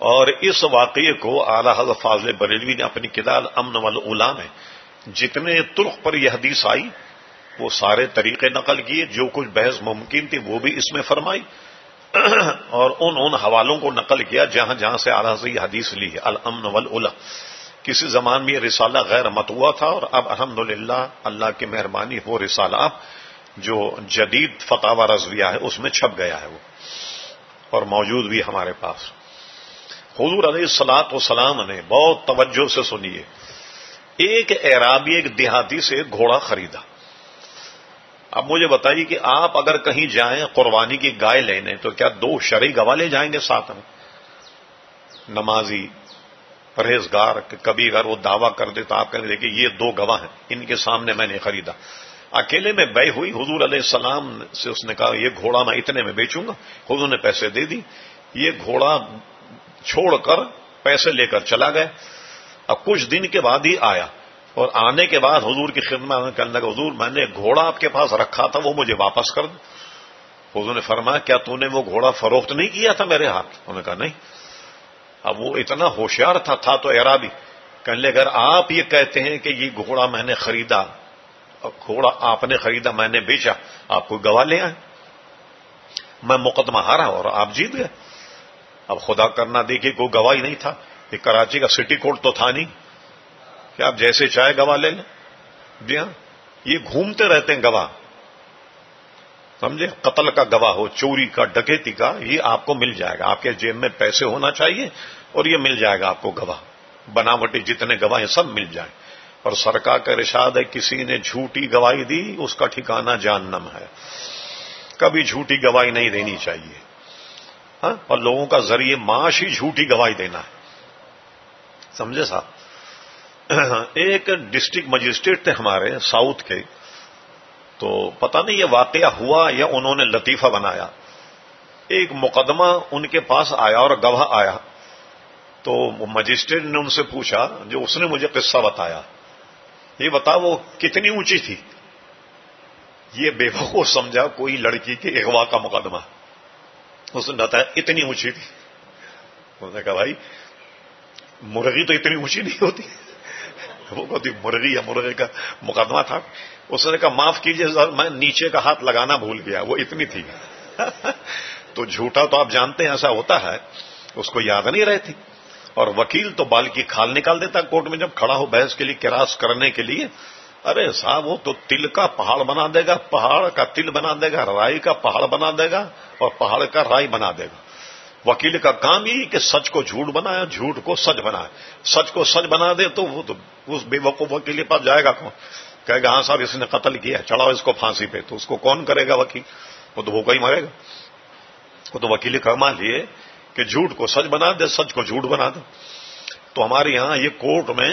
اور اس واقعے کو اعلی حضرت فاضل بریلوی نے اپنی کتاب امن والعلا میں جتنے طرق پر یہ حدیث آئی وہ سارے طریقے نقل کیے، جو کچھ بحث ممکن تھی وہ بھی اس میں فرمائی، اور ان حوالوں کو نقل کیا جہاں جہاں سے اعلی حضرت یہ حدیث لی ہے. الامن والعلا کسی زمان میں یہ رسالہ غیر مطبوع تھا، اور اب الحمدللہ اللہ کی مہربانی وہ رسالہ اب جو جدید فتاوی رضویہ ہے اس میں چھپ گیا ہے وہ، اور موجود بھی ہمارے پاس. حضور علیہ الصلوۃ والسلام نے بہت توجہ سے سنیے، ایک اعرابی ایک دیہاتی سے ایک گھوڑا خریدا. اب مجھے بتائیے کہ آپ اگر کہیں جائیں قربانی کی گائے لینے تو کیا 2 شرعی گواہ لے جائیں گے ساتھ میں؟ نمازی پرہیزگار، کہ کبھی اگر وہ دعویٰ کر دے تو آپ کہیں گے کہ یہ 2 گواہ ہیں، ان کے سامنے میں نے خریدا. اکیلے میں بے ہوئی، حضور علیہ السلام سے اس نے کہا یہ گھوڑا میں اتنے میں بیچوں گا. حضور نے پیسے دے دی، یہ گھوڑا چھوڑ کر پیسے لے کر چلا گئے. اب کچھ دن کے بعد ہی آیا، اور آنے کے بعد حضور کی خدمت میں کہنے لگا حضور میں نے گھوڑا آپ کے پاس رکھا تھا وہ مجھے واپس کر دو. حضور نے فرمایا کیا تو نے وہ گھوڑا فروخت نہیں کیا تھا میرے ہاتھ؟ انہوں نے کہا نہیں. اب وہ اتنا ہوشیار تھا تو اعرابی کہنے لگا اگر آپ یہ کہتے ہیں کہ یہ گھوڑا میں نے خریدا، گھوڑا آپ نے خریدا میں نے بیچا، آپ کوئی گواہ لے آئے. میں مقدمہ ہارا اور آپ جیت گئے. اب خدا کرنا دیکھیے کوئی گواہی نہیں تھا، یہ کراچی کا سٹی کورٹ تو تھا نہیں کہ آپ جیسے چاہے گواہ لے لیں. جی ہاں، یہ گھومتے رہتے ہیں گواہ. سمجھے؟ قتل کا گواہ ہو، چوری کا، ڈکیتی کا، یہ آپ کو مل جائے گا. آپ کے جیب میں پیسے ہونا چاہیے اور یہ مل جائے گا آپ کو گواہ. بناوٹی جتنے گواہ ہیں سب مل جائیں. اور سرکار کا ارشاد ہے کسی نے جھوٹی گواہی دی اس کا ٹھکانہ جہنم ہے. کبھی جھوٹی گواہی نہیں دینی چاہیے. ہاں؟ اور لوگوں کا ذریعہ معاش ہی جھوٹی گواہی دینا ہے. سمجھے صاحب؟ ایک ڈسٹرکٹ مجسٹریٹ تھے ہمارے ساؤتھ کے، تو پتہ نہیں یہ واقعہ ہوا یا انہوں نے لطیفہ بنایا. ایک مقدمہ ان کے پاس آیا اور گواہ آیا، تو مجسٹریٹ نے ان سے پوچھا، جو اس نے مجھے قصہ بتایا، یہ بتا وہ کتنی اونچی تھی؟ یہ بے وقوف سمجھا کوئی لڑکی کے اغوا کا مقدمہ. اس نے بتایا اتنی اونچی تھی. انہوں نے کہا بھائی مرغی تو اتنی اونچی نہیں ہوتی. وہ کہتی مرغی یا مرغے کا مقدمہ تھا. اس نے کہا معاف کیجیے میں نیچے کا ہاتھ لگانا بھول گیا، وہ اتنی تھی. تو جھوٹا تو آپ جانتے ہیں ایسا ہوتا ہے، اس کو یاد نہیں رہتی. اور وکیل تو بال کی کھال نکال دیتا کورٹ میں جب کھڑا ہو بحث کے لیے، کراس کرنے کے لیے. ارے صاحب وہ تو تل کا پہاڑ بنا دے گا، پہاڑ کا تل بنا دے گا، رائی کا پہاڑ بنا دے گا اور پہاڑ کا رائی بنا دے گا. وکیل کا کام ہی کہ سچ کو جھوٹ بنائے، جھوٹ کو سچ بنائے. سچ کو سچ بنا دے تو وہ تو اس بے وقوف وکیل کے پاس جائے گا کون؟ کہے گا ہاں صاحب اس نے قتل کیا، چڑھاؤ اس کو پھانسی پہ. تو اس کو کون کرے گا وکیل؟ وہ تو بھوکا ہی مرے گا. وہ تو وکیل کا کام یہ کہ جھوٹ کو سچ بنا دے، سچ کو جھوٹ بنا دے. تو ہمارے یہاں یہ کورٹ میں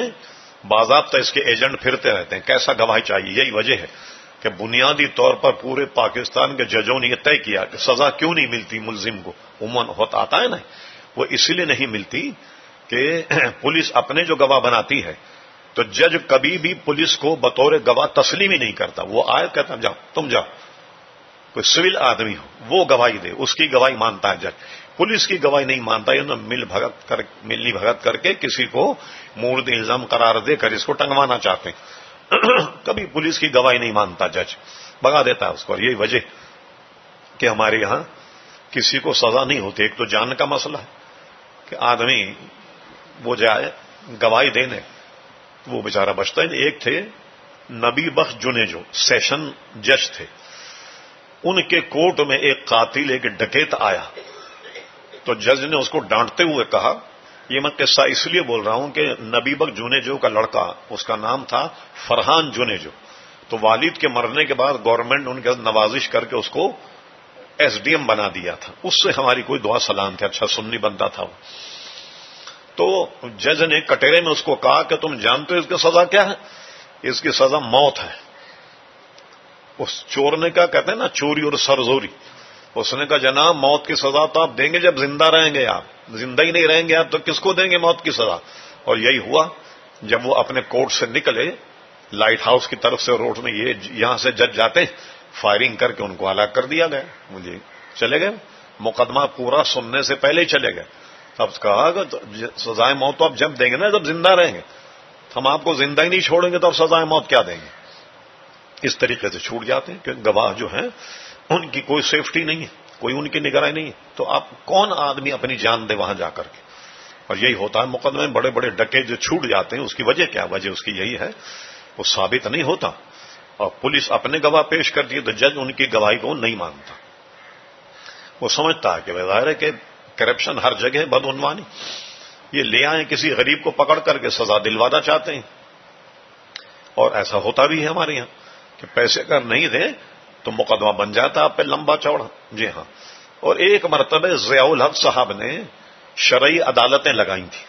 باضابطہ اس کے ایجنٹ پھرتے رہتے ہیں کیسا گواہ چاہیے. یہی وجہ ہے کہ بنیادی طور پر پورے پاکستان کے ججوں نے یہ طے کیا کہ سزا کیوں نہیں ملتی ملزم کو. عموماً ہوتا آتا ہے نا، وہ اس لیے نہیں ملتی کہ پولیس اپنے جو گواہ بناتی ہے تو جج کبھی بھی پولیس کو بطور گواہ تسلیم ہی نہیں کرتا. وہ آئے کہتا جاؤ تم جاؤ، کوئی سول آدمی ہو وہ گواہی دے، اس کی گواہی مانتا ہے جج. پولیس کی گواہی نہیں مانتا. یہ ملنی بھگت کر کے کسی کو مورد الزام قرار دے کر اس کو ٹنگوانا چاہتے ہیں. کبھی پولیس کی گواہی نہیں مانتا جج، بھگا دیتا ہے اس کو. اور یہی وجہ کہ ہمارے یہاں کسی کو سزا نہیں ہوتی. ایک تو جان کا مسئلہ ہے کہ آدمی وہ جائے گواہی دینے، وہ بیچارہ بچتا ہے. ایک تھے نبی بخش جنیجو، سیشن جج تھے. ان کے کورٹ میں ایک قاتل، ایک ڈکیت آیا تو جج نے اس کو ڈانٹتے ہوئے کہا، یہ میں قصہ اس لیے بول رہا ہوں کہ نبی بخش جنیجو کا لڑکا، اس کا نام تھا فرحان جنیجو. تو والد کے مرنے کے بعد گورنمنٹ نے ان کے نوازش کر کے اس کو ایس ڈی ایم بنا دیا تھا. اس سے ہماری کوئی دعا سلام تھی، اچھا سنی بندہ تھا وہ. تو جج نے کٹہرے میں اس کو کہا کہ تم جانتے ہو اس کی سزا کیا ہے؟ اس کی سزا موت ہے. اس چور نے کہا، کہتے ہیں نا چوری اور سرزوری. اس نے کہا جناب موت کی سزا تو آپ دیں گے جب زندہ رہیں گے. آپ زندہ ہی نہیں رہیں گے آپ تو کس کو دیں گے موت کی سزا؟ اور یہی ہوا. جب وہ اپنے کورٹ سے نکلے لائٹ ہاؤس کی طرف سے روڈ میں، یہاں سے جج جاتے فائرنگ کر کے ان کو ہلاک کر دیا گیا. مجھے چلے گئے، مقدمہ پورا سننے سے پہلے ہی چلے گئے. اب کہا کہ سزائے موت تو آپ جب دیں گے نا جب زندہ رہیں گے، ہم آپ کو زندہ ہی نہیں چھوڑیں گے تو اب سزائے موت کیا دیں گے؟ اس طریقے سے چھوٹ جاتے ہیں کہ گواہ جو ہیں ان کی کوئی سیفٹی نہیں ہے، کوئی ان کی نگرانی نہیں ہے. تو آپ کون آدمی اپنی جان دے وہاں جا کر کے؟ اور یہی ہوتا ہے مقدمے میں بڑے بڑے ڈکے جو چھوٹ جاتے ہیں. اس کی وجہ کیا؟ وجہ اس کی یہی ہے وہ ثابت نہیں ہوتا اور پولیس اپنے گواہ پیش کرتی ہے تو جج ان کی گواہی کو نہیں مانتا. وہ سمجھتا ہے کہ ظاہر ہے کہ کرپشن ہر جگہ، بدعنوانی. یہ لے آئے کسی غریب کو پکڑ کر کے سزا دلوانا چاہتے ہیں. اور ایسا ہوتا بھی ہے ہمارے یہاں کہ پیسے اگر نہیں دیں تو مقدمہ بن جاتا آپ پہ لمبا چوڑا. جی ہاں. اور ایک مرتبہ ضیاء الحق صاحب نے شرعی عدالتیں لگائی تھیں.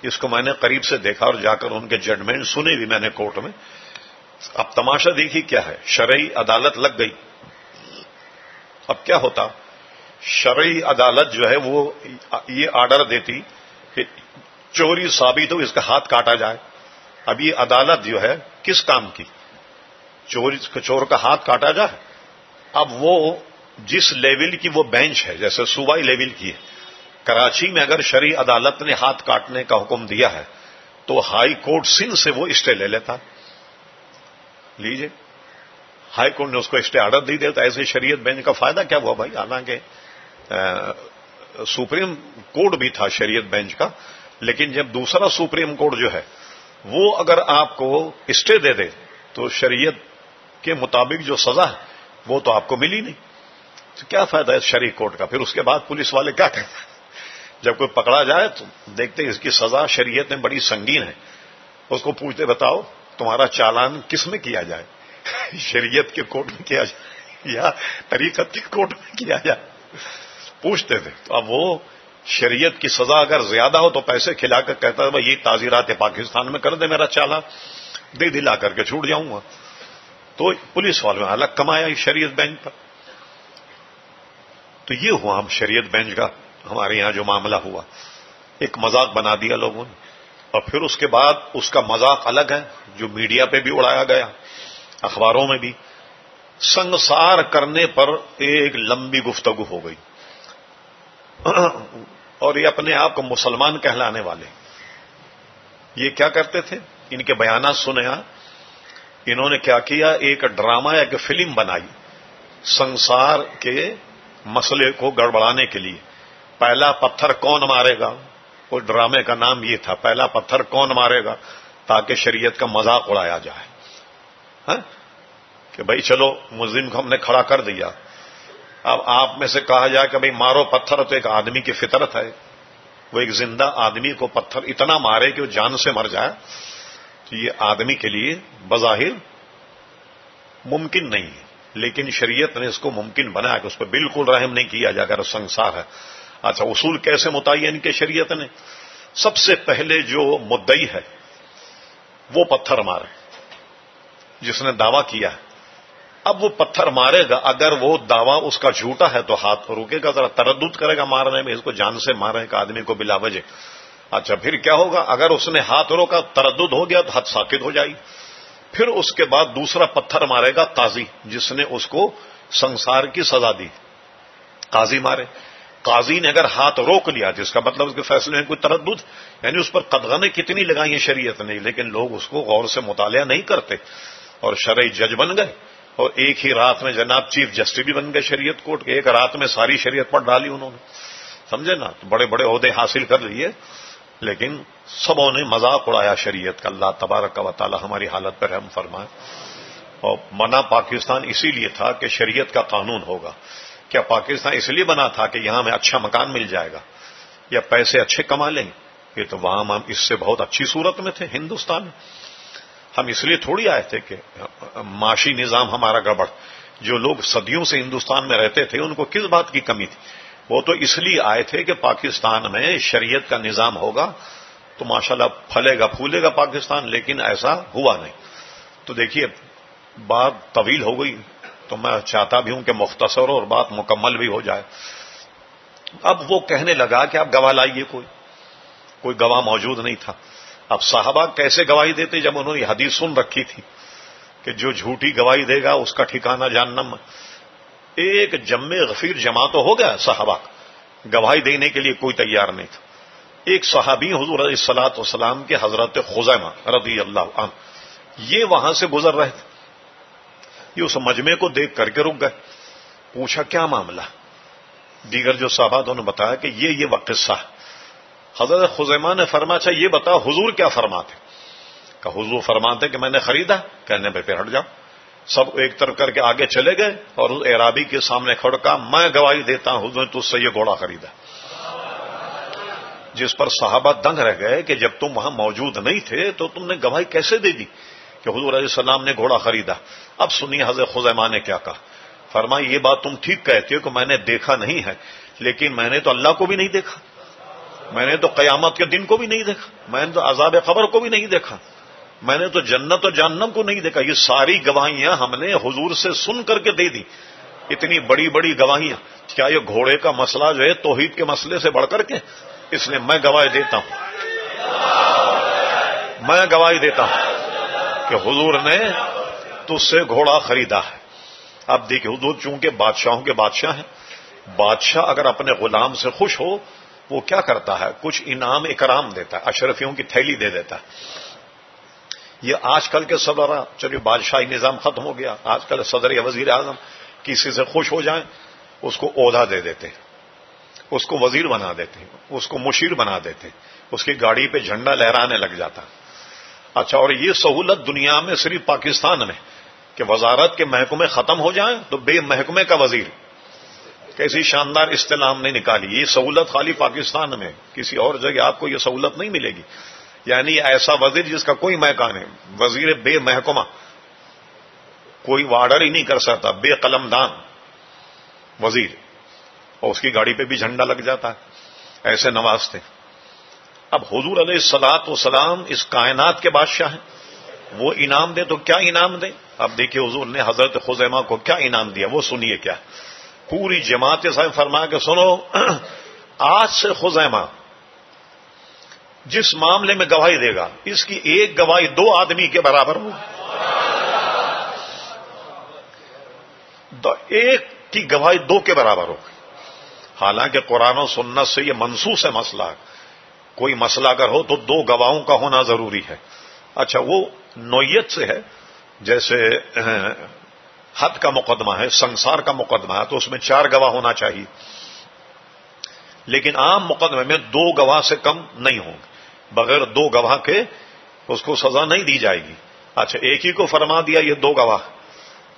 اس کو میں نے قریب سے دیکھا اور جا کر ان کے ججمنٹ سنے بھی میں نے کورٹ میں. اب تماشا دیکھی کیا ہے، شرعی عدالت لگ گئی. اب کیا ہوتا، شرعی عدالت جو ہے وہ یہ آرڈر دیتی کہ چوری ثابت ہو اس کا ہاتھ کاٹا جائے. اب یہ عدالت جو ہے کس کام کی؟ چور کا ہاتھ کاٹا جائے. اب وہ جس لیول کی وہ بینچ ہے، جیسے صوبائی لیول کی ہے، کراچی میں اگر شرعی عدالت نے ہاتھ کاٹنے کا حکم دیا ہے تو ہائی کورٹ سندھ سے وہ اسٹے لے لیتا. لیجئے، ہائی کورٹ نے اس کو اسٹے آرڈر دے دیتا. ایسے شریعت بینچ کا فائدہ کیا ہوا بھائی؟ حالانکہ سپریم کورٹ بھی تھا شریعت بینچ کا، لیکن جب دوسرا سپریم کورٹ جو ہے وہ اگر آپ کو اسٹے دے دے تو شریعت کے مطابق جو سزا ہے وہ تو آپ کو ملی نہیں، تو کیا فائدہ ہے شرعی کورٹ کا؟ پھر اس کے بعد پولیس والے کیا کہتے ہیں؟ جب کوئی پکڑا جائے تو دیکھتے اس کی سزا شریعت میں بڑی سنگین ہے، اس کو پوچھتے بتاؤ تمہارا چالان کس میں کیا جائے، شریعت کے کورٹ میں کیا جائے یا طریقت کے کورٹ میں کیا جائے؟ پوچھتے تھے. تو اب وہ شریعت کی سزا اگر زیادہ ہو تو پیسے کھلا کر کہتا ہے بھائی یہ تعزیرات پاکستان میں کر دے، میرا چالان دے دلا کر کے چھوٹ جاؤں گا. تو پولیس والوں نے الگ کمایا شریعت بینچ پر. تو یہ ہوا ہم شریعت بینچ کا ہمارے یہاں جو معاملہ ہوا، ایک مذاق بنا دیا لوگوں نے. اور پھر اس کے بعد اس کا مذاق الگ ہے جو میڈیا پہ بھی اڑایا گیا، اخباروں میں بھی. سنگسار کرنے پر ایک لمبی گفتگو ہو گئی، اور یہ اپنے آپ کو مسلمان کہلانے والے یہ کیا کرتے تھے؟ ان کے بیانات سنے. انہوں نے کیا کیا، ایک ڈرامہ یا کہ فلم بنائی سنسار کے مسئلے کو گڑبڑانے کے لیے. پہلا پتھر کون مارے گا، وہ ڈرامے کا نام یہ تھا، پہلا پتھر کون مارے گا، تاکہ شریعت کا مذاق اڑایا جائے کہ بھائی چلو ملزم کو ہم نے کھڑا کر دیا، اب آپ میں سے کہا جائے کہ بھائی مارو پتھر. تو ایک آدمی کی فطرت ہے، وہ ایک زندہ آدمی کو پتھر اتنا مارے کہ وہ جان سے مر جائے. تو یہ آدمی کے لیے بظاہر ممکن نہیں ہے، لیکن شریعت نے اس کو ممکن بنایا کہ اس پہ بالکل رحم نہیں کیا جائے اگر سنسار ہے. اچھا، اصول کیسے متعین کہ شریعت نے؟ سب سے پہلے جو مدعی ہے وہ پتھر مارے، جس نے دعویٰ کیا ہے. اب وہ پتھر مارے گا، اگر وہ دعویٰ اس کا جھوٹا ہے تو ہاتھ روکے گا، ذرا تردد کرے گا مارنے میں، اس کو جان سے مارے ایک آدمی کو بلا وجہ. اچھا، پھر کیا ہوگا؟ اگر اس نے ہاتھ روکا، تردد ہو گیا تو حد ساقط ہو جائے گی. پھر اس کے بعد دوسرا پتھر مارے گا قاضی، جس نے اس کو سنسار کی سزا دی. قاضی مارے. قاضی نے اگر ہاتھ روک لیا جس کا مطلب اس کے فیصلے میں کوئی تردد، یعنی اس پر قدغنیں کتنی لگائی ہیں شریعت نے، لیکن لوگ اس کو غور سے مطالعہ نہیں کرتے اور شرعی جج بن گئے. اور ایک ہی رات میں جناب چیف جسٹس بھی بن گئے شریعت کورٹ کے. ایک رات میں ساری شریعت پڑھ ڈالی انہوں نے، سمجھے نا؟ تو بڑے بڑے عہدے حاصل کر لیے، لیکن سبوں نے مذاق اڑایا شریعت کا. اللہ تبارک و تعالی ہماری حالت پر رحم فرمائے. اور منع پاکستان اسی لیے تھا کہ شریعت کا قانون ہوگا. کیا پاکستان اس لیے بنا تھا کہ یہاں ہمیں اچھا مکان مل جائے گا یا پیسے اچھے کما لیں گے؟ یہ تو وہاں ہم اس سے بہت اچھی صورت میں تھے ہندوستان میں. ہم اس لیے تھوڑی آئے تھے کہ معاشی نظام ہمارا گڑبڑ. جو لوگ صدیوں سے ہندوستان میں رہتے تھے ان کو کس بات کی کمی تھی؟ وہ تو اس لیے آئے تھے کہ پاکستان میں شریعت کا نظام ہوگا تو ماشاءاللہ پھلے گا پھولے گا پاکستان. لیکن ایسا ہوا نہیں. تو دیکھیے بات طویل ہو گئی، تو میں چاہتا بھی ہوں کہ مختصر اور بات مکمل بھی ہو جائے. اب وہ کہنے لگا کہ آپ گواہ لائیے. کوئی گواہ موجود نہیں تھا. اب صحابہ کیسے گواہی دیتے جب انہوں نے یہ حدیث سن رکھی تھی کہ جو جھوٹی گواہی دے گا اس کا ٹھکانہ جہنم. ایک جمع غفیر جمع تو ہو گیا صحابہ، گواہی دینے کے لیے کوئی تیار نہیں تھا. ایک صحابی حضور علیہ الصلوۃ والسلام کے حضرت خزیمہ رضی اللہ عنہ، یہ وہاں سے گزر رہے تھے. یہ اس مجمع کو دیکھ کر کے رک گئے. پوچھا کیا معاملہ؟ دیگر جو صحابہ نے بتایا کہ یہ قصہ ہے. حضرت خزیمہ نے فرمایا اچھا یہ بتا حضور کیا فرماتے؟ کہ حضور فرماتے کہ میں نے خریدا. کہنے پہ پھر ہٹ جاؤ. سب ایک طرف کر کے آگے چلے گئے اور اس اعرابی کے سامنے کھڑ کر میں گواہی دیتا ہوں حضور نے تجھ سے یہ گھوڑا خریدا. جس پر صحابہ دنگ رہ گئے کہ جب تم وہاں موجود نہیں تھے تو تم نے گواہی کیسے دے دی کہ حضور علیہ السلام نے گھوڑا خریدا؟ اب سنیے حضرت خزیمہ نے کیا کہا. فرمایا یہ بات تم ٹھیک کہتے ہو کہ میں نے دیکھا نہیں ہے، لیکن میں نے تو اللہ کو بھی نہیں دیکھا، میں نے تو قیامت کے دن کو بھی نہیں دیکھا، میں نے تو عذاب قبر کو بھی نہیں دیکھا، میں نے تو جنت و جہنم کو نہیں دیکھا. یہ ساری گواہیاں ہم نے حضور سے سن کر کے دے دی. اتنی بڑی بڑی گواہیاں. کیا یہ گھوڑے کا مسئلہ جو ہے توحید کے مسئلے سے بڑھ کر کے؟ اس لیے میں گواہی دیتا ہوں، میں گواہی دیتا ہوں کہ حضور نے تجھ سے گھوڑا خریدا ہے. اب دیکھیں حضور چونکہ بادشاہوں کے بادشاہ ہیں، بادشاہ اگر اپنے غلام سے خوش ہو وہ کیا کرتا ہے؟ کچھ انعام اکرام دیتا ہے، اشرفیوں کی تھیلی دے دیتا ہے. یہ آج کل کے صدر، چلیے بادشاہی نظام ختم ہو گیا، آج کل صدر یا وزیر اعظم کسی سے خوش ہو جائیں اس کو عہدہ دے دیتے ہیں، اس کو وزیر بنا دیتے ہیں، اس کو مشیر بنا دیتے ہیں، اس کی گاڑی پہ جھنڈا لہرانے لگ جاتا. اچھا، اور یہ سہولت دنیا میں صرف پاکستان میں، کہ وزارت کے محکمے ختم ہو جائیں تو بے محکمے کا وزیر. کیسی شاندار اصطلاح ہم نے نکالی. یہ سہولت خالی پاکستان میں، کسی اور جگہ آپ کو یہ سہولت نہیں ملے گی. یعنی ایسا وزیر جس کا کوئی محکمہ نہیں، وزیر بے محکمہ، کوئی آرڈر ہی نہیں کر سکتا، بے قلم دان وزیر، اور اس کی گاڑی پہ بھی جھنڈا لگ جاتا ہے. ایسے نوازتے. اب حضور علیہ الصلوۃ والسلام اس کائنات کے بادشاہ ہیں، وہ انعام دے تو کیا انعام دے. اب دیکھیے حضور نے حضرت خزیمہ کو کیا انعام دیا، وہ سنیے. کیا پوری جماعت صاحب فرمایا کہ سنو، آج سے خزیمہ جس معاملے میں گواہی دے گا، اس کی ایک گواہی 2 آدمی کے برابر ہو. ایک کی گواہی 2 کے برابر ہو. حالانکہ قرآن و سنت سے یہ منسوخ ہے مسئلہ. کوئی مسئلہ اگر ہو تو 2 گواہوں کا ہونا ضروری ہے. اچھا وہ نوعیت سے ہے، جیسے حد کا مقدمہ ہے، سنسار کا مقدمہ ہے، تو اس میں 4 گواہ ہونا چاہیے. لیکن عام مقدمے میں 2 گواہ سے کم نہیں ہوں گے. بغیر 2 گواہ کے اس کو سزا نہیں دی جائے گی. اچھا ایک ہی کو فرما دیا یہ 2 گواہ،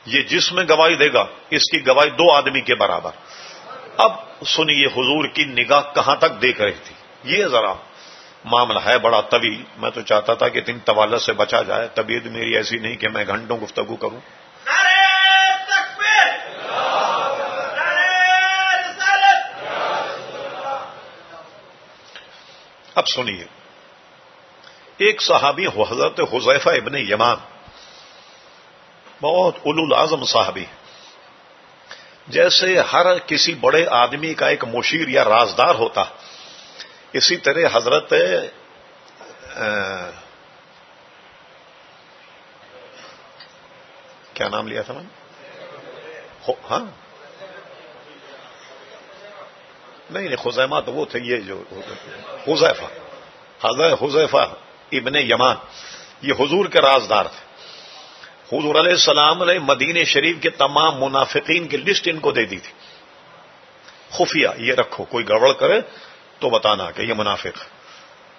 یہ جس میں گواہی دے گا اس کی گواہی 2 آدمی کے برابر. اب سنیے حضور کی نگاہ کہاں تک دیکھ رہی تھی. یہ ذرا معاملہ ہے بڑا طویل. میں تو چاہتا تھا کہ اتنی طوالت سے بچا جائے. طبیعت میری ایسی نہیں کہ میں گھنٹوں گفتگو کروں. اب سنیے، ایک صحابی حضرت حذیفہ ابن یمان، بہت اولو العزم صحابی. جیسے ہر کسی بڑے آدمی کا ایک مشیر یا رازدار ہوتا، اسی طرح حضرت کیا نام لیا تھا میں نے؟ ہاں نہیں خزیمہ تو وہ تھے، یہ جو حذیفہ، حضرت حذیفہ ابن یمان، یہ حضور کے رازدار تھے. حضور علیہ السلام نے مدینہ شریف کے تمام منافقین کی لسٹ ان کو دے دی تھی خفیہ. یہ رکھو، کوئی گڑبڑ کرے تو بتانا کہ یہ منافق.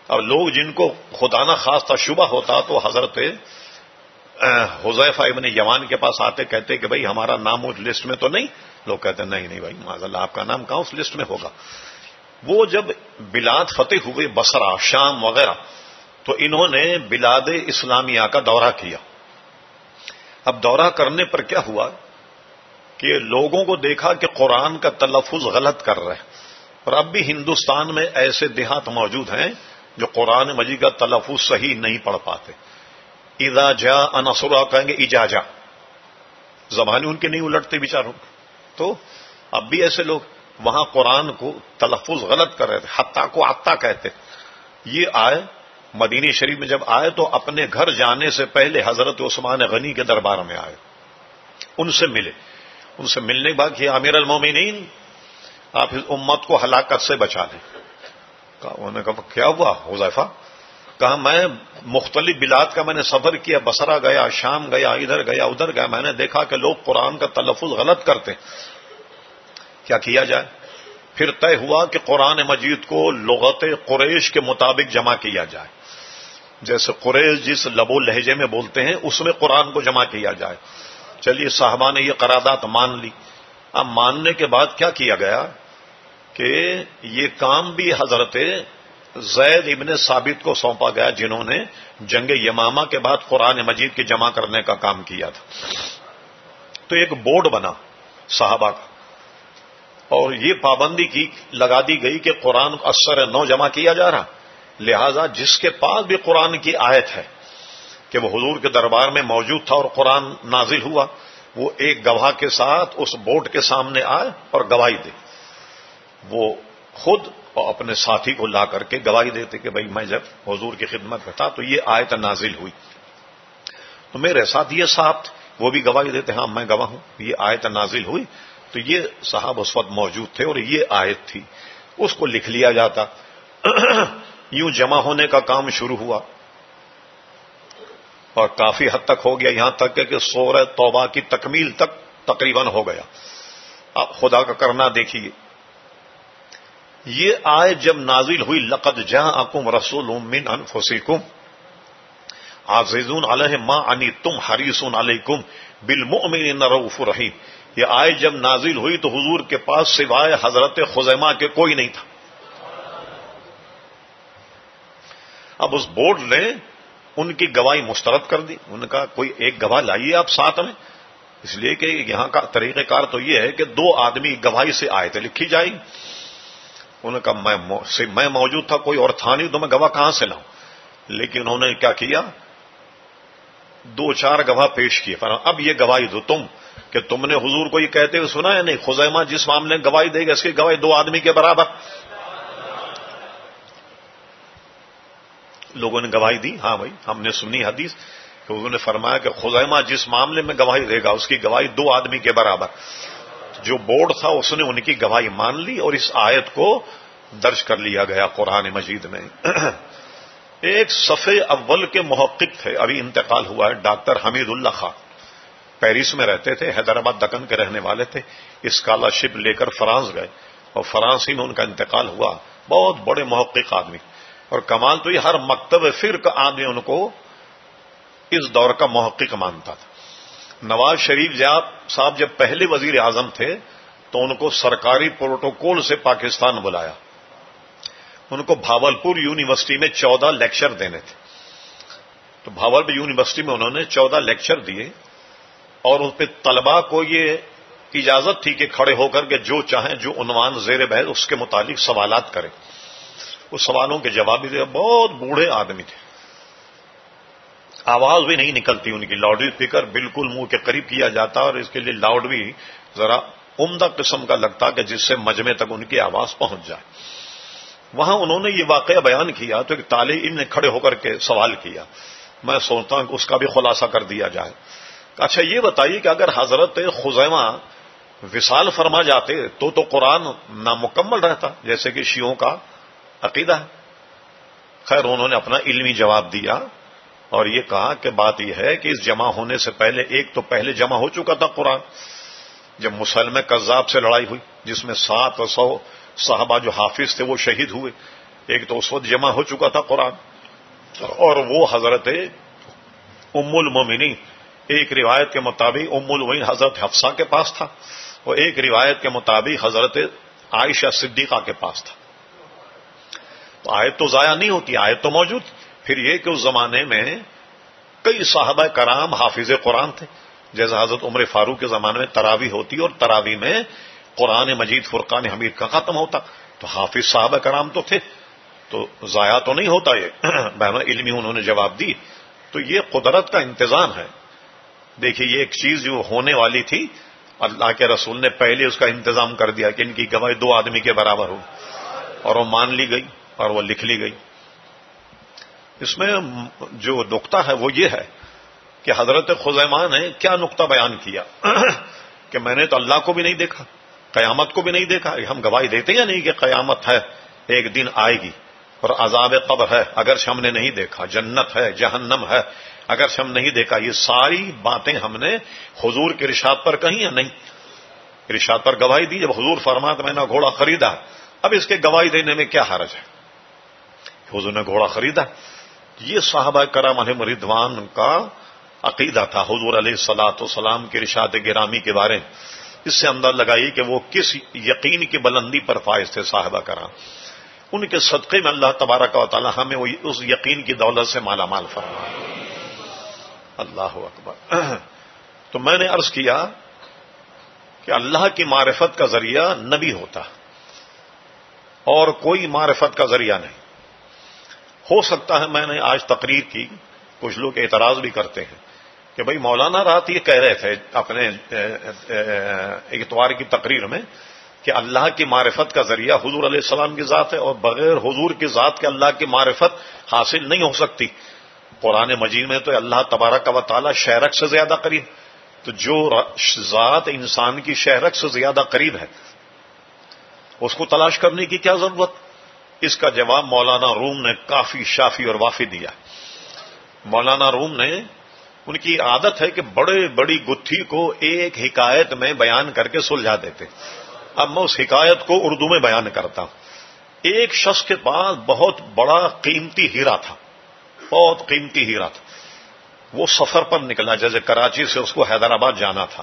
اب لوگ جن کو خدا نہ خواستہ شبہ ہوتا تو حضرت حذیفہ ابن یمان کے پاس آتے، کہتے کہ بھئی ہمارا نام اس لسٹ میں تو نہیں. لوگ کہتے نہیں بھائی معاذ اللہ آپ کا نام کہاں اس لسٹ میں ہوگا. وہ جب بلاد فتح ہوئے، بصرہ، شام وغیرہ، تو انہوں نے بلاد اسلامیہ کا دورہ کیا. اب دورہ کرنے پر کیا ہوا کہ لوگوں کو دیکھا کہ قرآن کا تلفظ غلط کر رہے ہیں. اور اب بھی ہندوستان میں ایسے دیہات موجود ہیں جو قرآن مجید کا تلفظ صحیح نہیں پڑھ پاتے. اذا جاء نصر اللہ کہیں گے اجاجا، زبانیں ان کے نہیں الٹتے بیچاروں. تو اب بھی ایسے لوگ وہاں قرآن کو تلفظ غلط کر رہے تھے، حتیٰ کو عطا کہتے. یہ آئے مدینہ شریف میں، جب آئے تو اپنے گھر جانے سے پہلے حضرت عثمان غنی کے دربار میں آئے، ان سے ملے. ان سے ملنے کے بعد کہ امیر المومنین آپ اس امت کو ہلاکت سے بچا لیں. انہوں نے کہا کیا ہوا حذیفہ؟ کہا میں مختلف بلاد کا میں نے سفر کیا، بصرہ گیا، شام گیا، ادھر گیا ادھر گیا، میں نے دیکھا کہ لوگ قرآن کا تلفظ غلط کرتے. کیا کیا جائے؟ پھر طے ہوا کہ قرآن مجید کو لغت قریش کے مطابق جمع کیا جائے. جیسے قریش جس لب و لہجے میں بولتے ہیں اس میں قرآن کو جمع کیا جائے. چلیے صحابہ نے یہ قرارداد مان لی. اب ماننے کے بعد کیا کیا گیا کہ یہ کام بھی حضرت زید ابن ثابت کو سونپا گیا، جنہوں نے جنگ یمامہ کے بعد قرآن مجید کے جمع کرنے کا کام کیا تھا. تو ایک بورڈ بنا صحابہ کا، اور یہ پابندی لگا دی گئی کہ قرآن اثر نو جمع کیا جا رہا. لہذا جس کے پاس بھی قرآن کی آیت ہے کہ وہ حضور کے دربار میں موجود تھا اور قرآن نازل ہوا، وہ ایک گواہ کے ساتھ اس بورڈ کے سامنے آئے اور گواہی دے. وہ خود اور اپنے ساتھی کو لا کر کے گواہی دیتے کہ بھائی میں جب حضور کی خدمت میں تھا تو یہ آیت نازل ہوئی. تو میرے ساتھ یہ صاحب وہ بھی گواہی دیتے، ہاں میں گواہ ہوں، یہ آیت نازل ہوئی. تو یہ صاحب اس وقت موجود تھے اور یہ آیت تھی. اس کو لکھ لیا جاتا. یوں جمع ہونے کا کام شروع ہوا اور کافی حد تک ہو گیا، یہاں تک کہ سورہ توبہ کی تکمیل تک تقریباً ہو گیا. آپ خدا کا کرنا دیکھیے. یہ آیت جب نازل ہوئی، لقد جاءکم رسول من انفسکم، عزیزون علیہ ما عنتم حریص علیکم بالمؤمنین رؤوف رحیم. یہ آیت جب نازل ہوئی تو حضور کے پاس سوائے حضرت خزیمہ کے کوئی نہیں تھا. اب اس بورڈ نے ان کی گواہی مسترد کر دی. انہوں نے کہا کوئی ایک گواہ لائیے آپ ساتھ میں، اس لیے کہ یہاں کا طریقہ کار تو یہ ہے کہ 2 آدمی گواہی سے آیتیں لکھی جائیں. انہوں نے کہا میں موجود تھا، کوئی اور تھا نہیں، تو میں گواہ کہاں سے لاؤں. لیکن انہوں نے کیا کیا، 2-4 گواہ پیش کیے. اب یہ گواہی دو تم کہ تم نے حضور کو یہ کہتے ہوئے سنا ہے نہیں، خزیمہ جس معاملے میں گواہی دے گا اس کی گواہی 2 آدمی کے برابر. لوگوں نے گواہی دی، ہاں بھائی ہم نے سنی حدیث کہ حضور نے فرمایا کہ خزیمہ جس معاملے میں گواہی دے گا اس کی گواہی 2 آدمی کے برابر. جو بورڈ تھا اس نے ان کی گواہی مان لی اور اس آیت کو درج کر لیا گیا قرآن مجید میں. ایک صفحے اول کے محقق تھے، ابھی انتقال ہوا ہے، ڈاکٹر حمید اللہ خان. پیرس میں رہتے تھے، حیدرآباد دکن کے رہنے والے تھے. اسکالرشپ لے کر فرانس گئے اور فرانس ہی میں ان کا انتقال ہوا. بہت بڑے محقق آدمی، اور کمال تو یہ ہر مکتب فرق آدمی ان کو اس دور کا محقق مانتا تھا. نواز شریف صاحب جب پہلے وزیر اعظم تھے تو ان کو سرکاری پروٹوکول سے پاکستان بلایا. ان کو بھاولپور یونیورسٹی میں 14 لیکچر دینے تھے. تو بھاولپور یونیورسٹی میں انہوں نے 14 لیکچر دیے اور ان پہ طلباء کو یہ اجازت تھی کہ کھڑے ہو کر کے جو چاہیں، جو عنوان زیر بحث اس کے متعلق سوالات کریں. اس سوالوں کے جواب بھی دے. بہت بوڑھے آدمی تھے، آواز بھی نہیں نکلتی ان کی، لاؤڈ اسپیکر بالکل منہ کے قریب کیا جاتا اور اس کے لیے لاؤڈ بھی ذرا عمدہ قسم کا لگتا کہ جس سے مجمع تک ان کی آواز پہنچ جائے. وہاں انہوں نے یہ واقعہ بیان کیا تو ایک طالب علم نے کھڑے ہو کر کے سوال کیا. میں سوچتا ہوں کہ اس کا بھی خلاصہ کر دیا جائے. اچھا یہ بتائیے کہ اگر حضرت خزیمہ وصال فرما جاتے تو قرآن نامکمل رہتا جیسے کہ شیعوں کا عقیدہ ہے. خیر انہوں نے اپنا علمی جواب دیا اور یہ کہا کہ بات یہ ہے کہ اس جمع ہونے سے پہلے ایک تو پہلے جمع ہو چکا تھا قرآن، جب مسلمہ کذاب سے لڑائی ہوئی جس میں 700 صحابہ جو حافظ تھے وہ شہید ہوئے. ایک تو اس وقت جمع ہو چکا تھا قرآن، اور وہ حضرت ام المومنین ایک روایت کے مطابق ام المومنین حضرت حفصہ کے پاس تھا اور ایک روایت کے مطابق حضرت عائشہ صدیقہ کے پاس تھا. تو آیت تو ضائع نہیں ہوتی، آیت تو موجود. پھر یہ کہ اس زمانے میں کئی صحابہ کرام حافظ قرآن تھے، جیسے حضرت عمر فاروق کے زمانے میں تراویح ہوتی اور تراویح میں قرآن مجید فرقان حمید کا ختم ہوتا. تو حافظ صحابہ کرام تو تھے، تو ضائع تو نہیں ہوتا. یہ بہن علمی انہوں نے جواب دی. تو یہ قدرت کا انتظام ہے. دیکھیے یہ ایک چیز جو ہونے والی تھی اللہ کے رسول نے پہلے اس کا انتظام کر دیا کہ ان کی گواہی 2 آدمی کے برابر ہو، اور وہ مان لی گئی اور وہ لکھ لی گئی. اس میں جو نقطہ ہے وہ یہ ہے کہ حضرت خزیمہ نے کیا نقطہ بیان کیا کہ میں نے تو اللہ کو بھی نہیں دیکھا، قیامت کو بھی نہیں دیکھا. ہم گواہی دیتے یا نہیں کہ قیامت ہے، ایک دن آئے گی اور عذاب قبر ہے اگرچہ ہم نے نہیں دیکھا، جنت ہے، جہنم ہے اگرچہ ہم نہیں دیکھا. یہ ساری باتیں ہم نے حضور کے ارشاد پر کہیں یا نہیں؟ ارشاد پر گواہی دی. جب حضور فرمایا میں نے گھوڑا خریدا، اب اس کے گواہی دینے میں کیا حرج ہے؟ حضور نے گھوڑا خریدا. یہ صحابہ کرام علیہم رضوان کا عقیدہ تھا حضور علیہ الصلوۃ والسلام کے ارشاد گرامی کے بارے میں. اس سے انداز لگائی کہ وہ کس یقین کی بلندی پر فائز تھے صحابہ کرام. ان کے صدقے میں اللہ تبارک و تعالی ہمیں اس یقین کی دولت سے مالا مال فرمائے. اللہ اکبر. تو میں نے عرض کیا کہ اللہ کی معرفت کا ذریعہ نبی ہوتا اور کوئی معرفت کا ذریعہ نہیں. ہو سکتا ہے میں نے آج تقریر کی، کچھ لوگ اعتراض بھی کرتے ہیں کہ بھئی مولانا رات یہ کہہ رہے تھے اپنے اتوار کی تقریر میں کہ اللہ کی معرفت کا ذریعہ حضور علیہ السلام کی ذات ہے اور بغیر حضور کی ذات کے اللہ کی معرفت حاصل نہیں ہو سکتی. قرآن مجید میں تو اللہ تبارک و تعالی شہرک سے زیادہ قریب، تو جو ذات انسان کی شہرک سے زیادہ قریب ہے اس کو تلاش کرنے کی کیا ضرورت؟ اس کا جواب مولانا روم نے کافی شافی اور وافی دیا. مولانا روم نے، ان کی عادت ہے کہ بڑی گتھی کو ایک حکایت میں بیان کر کے سلجھا دیتے. اب میں اس حکایت کو اردو میں بیان کرتا ہوں. ایک شخص کے پاس بہت بڑا قیمتی ہیرا تھا، بہت قیمتی ہیرا تھا. وہ سفر پر نکلا، جیسے کراچی سے اس کو حیدرآباد جانا تھا،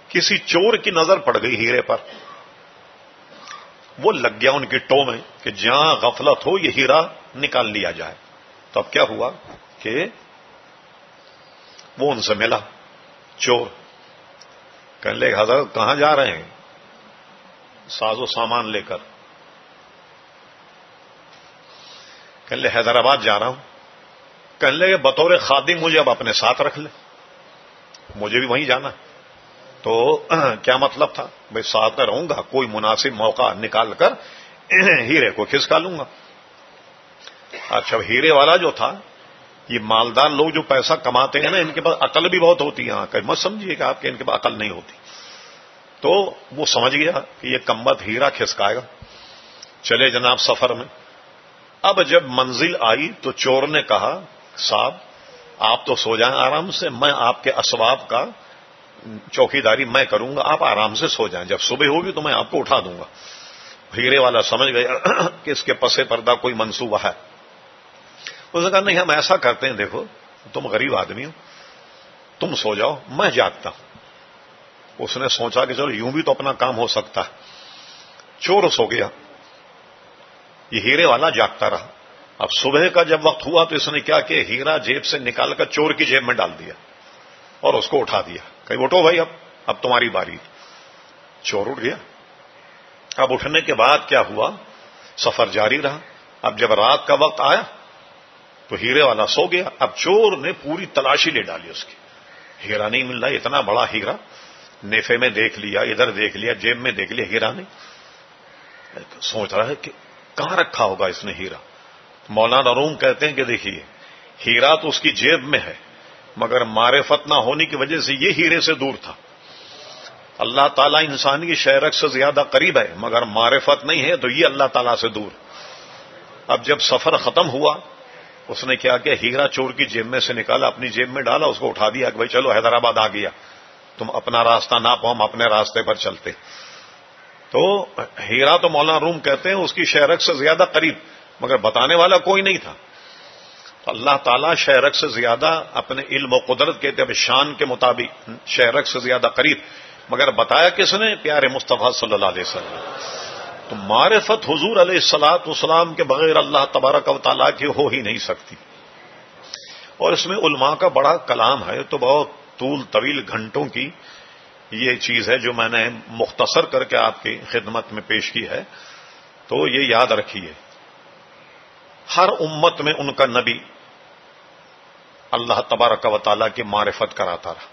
کسی چور کی نظر پڑ گئی ہیرے پر، وہ لگ گیا ان کی ٹو میں کہ جہاں غفلت ہو یہ ہیرا نکال لیا جائے۔ تو اب کیا ہوا کہ وہ ان سے ملا چور، کہنے لگے حضرت کہاں جا رہے ہیں؟ ساز و سامان لے کر۔ کہنے لگے حیدرآباد جا رہا ہوں۔ کہنے لگے بطور خادم مجھے اب اپنے ساتھ رکھ لے، مجھے بھی وہیں جانا ہے۔ تو کیا مطلب تھا؟ بھائی ساتھ میں رہوں گا، کوئی مناسب موقع نکال کر ہیرے کو کھسکا لوں گا۔ اچھا ہیرے والا جو تھا، یہ مالدار لوگ جو پیسہ کماتے ہیں نا، ان کے پاس عقل بھی بہت ہوتی ہے، کہ مت سمجھیے کہ آپ کے ان کے پاس عقل نہیں ہوتی۔ تو وہ سمجھ گیا کہ یہ کمبخت ہیرا کھسکائے گا، چلے جناب سفر میں۔ اب جب منزل آئی تو چور نے کہا صاحب آپ تو سو جائیں آرام سے، میں آپ کے اسباب کا چوکیداری میں کروں گا، آپ آرام سے سو جائیں، جب صبح ہوگی تو میں آپ کو اٹھا دوں گا۔ ہیرے والا سمجھ گیا کہ اس کے پس پردہ کوئی منصوبہ ہے۔ اس نے کہا نہیں ہم ایسا کرتے ہیں، دیکھو تم غریب آدمی ہو، تم سو جاؤ میں جاگتا ہوں۔ اس نے سوچا کہ چلو یوں بھی تو اپنا کام ہو سکتا ہے۔ چور سو گیا، یہ ہیرے والا جاگتا رہا۔ اب صبح کا جب وقت ہوا تو اس نے کیا کہ ہیرا جیب سے نکال کر چور کی جیب میں ڈال دیا اور اس کو اٹھا دیا، کہ اٹھو بھائی اب تمہاری باری۔ چور اٹھ گیا۔ اب اٹھنے کے بعد کیا ہوا؟ سفر جاری رہا۔ اب جب رات کا وقت آیا تو ہیرے والا سو گیا۔ اب چور نے پوری تلاشی لے ڈالی اس کی، ہیرا نہیں مل رہا، اتنا بڑا ہیرا، نیفے میں دیکھ لیا، ادھر دیکھ لیا، جیب میں دیکھ لیا، ہیرا نہیں۔ سوچ رہا ہے کہ کہاں رکھا ہوگا اس نے ہیرا۔ مولانا روم کہتے ہیں کہ دیکھیے ہیرا تو اس کی جیب میں ہے، مگر معرفت نہ ہونے کی وجہ سے یہ ہیرے سے دور تھا۔ اللہ تعالیٰ انسان کی شہرت سے زیادہ قریب ہے، مگر معرفت نہیں ہے تو یہ اللہ تعالیٰ سے دور۔ اب جب سفر ختم ہوا اس نے کیا کہ ہیرا چور کی جیب میں سے نکالا، اپنی جیب میں ڈالا، اس کو اٹھا دیا کہ بھائی چلو حیدرآباد آ گیا، تم اپنا راستہ نہ پاؤ، ہم اپنے راستے پر چلتے۔ تو ہیرا تو مولانا روم کہتے ہیں اس کی شہرت سے زیادہ قریب، مگر بتانے والا کوئی نہیں تھا۔ اللہ تعالیٰ شہرت سے زیادہ اپنے علم و قدرت کے شان کے مطابق شہرت سے زیادہ قریب، مگر بتایا کس نے؟ پیارے مصطفیٰ صلی اللہ علیہ وسلم۔ تو معرفت حضور علیہ الصلوۃ والسلام کے بغیر اللہ تبارک و تعالیٰ کی ہو ہی نہیں سکتی۔ اور اس میں علماء کا بڑا کلام ہے، تو بہت طول طویل گھنٹوں کی یہ چیز ہے جو میں نے مختصر کر کے آپ کی خدمت میں پیش کی ہے۔ تو یہ یاد رکھیے ہر امت میں ان کا نبی اللہ تبارک و تعالیٰ کی معرفت کراتا رہا،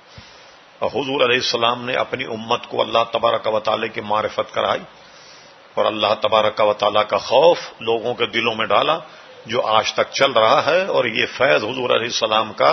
اور حضور علیہ السلام نے اپنی امت کو اللہ تبارک و تعالیٰ کی معرفت کرائی، اور اللہ تبارک و تعالیٰ کا خوف لوگوں کے دلوں میں ڈالا، جو آج تک چل رہا ہے۔ اور یہ فیض حضور علیہ السلام کا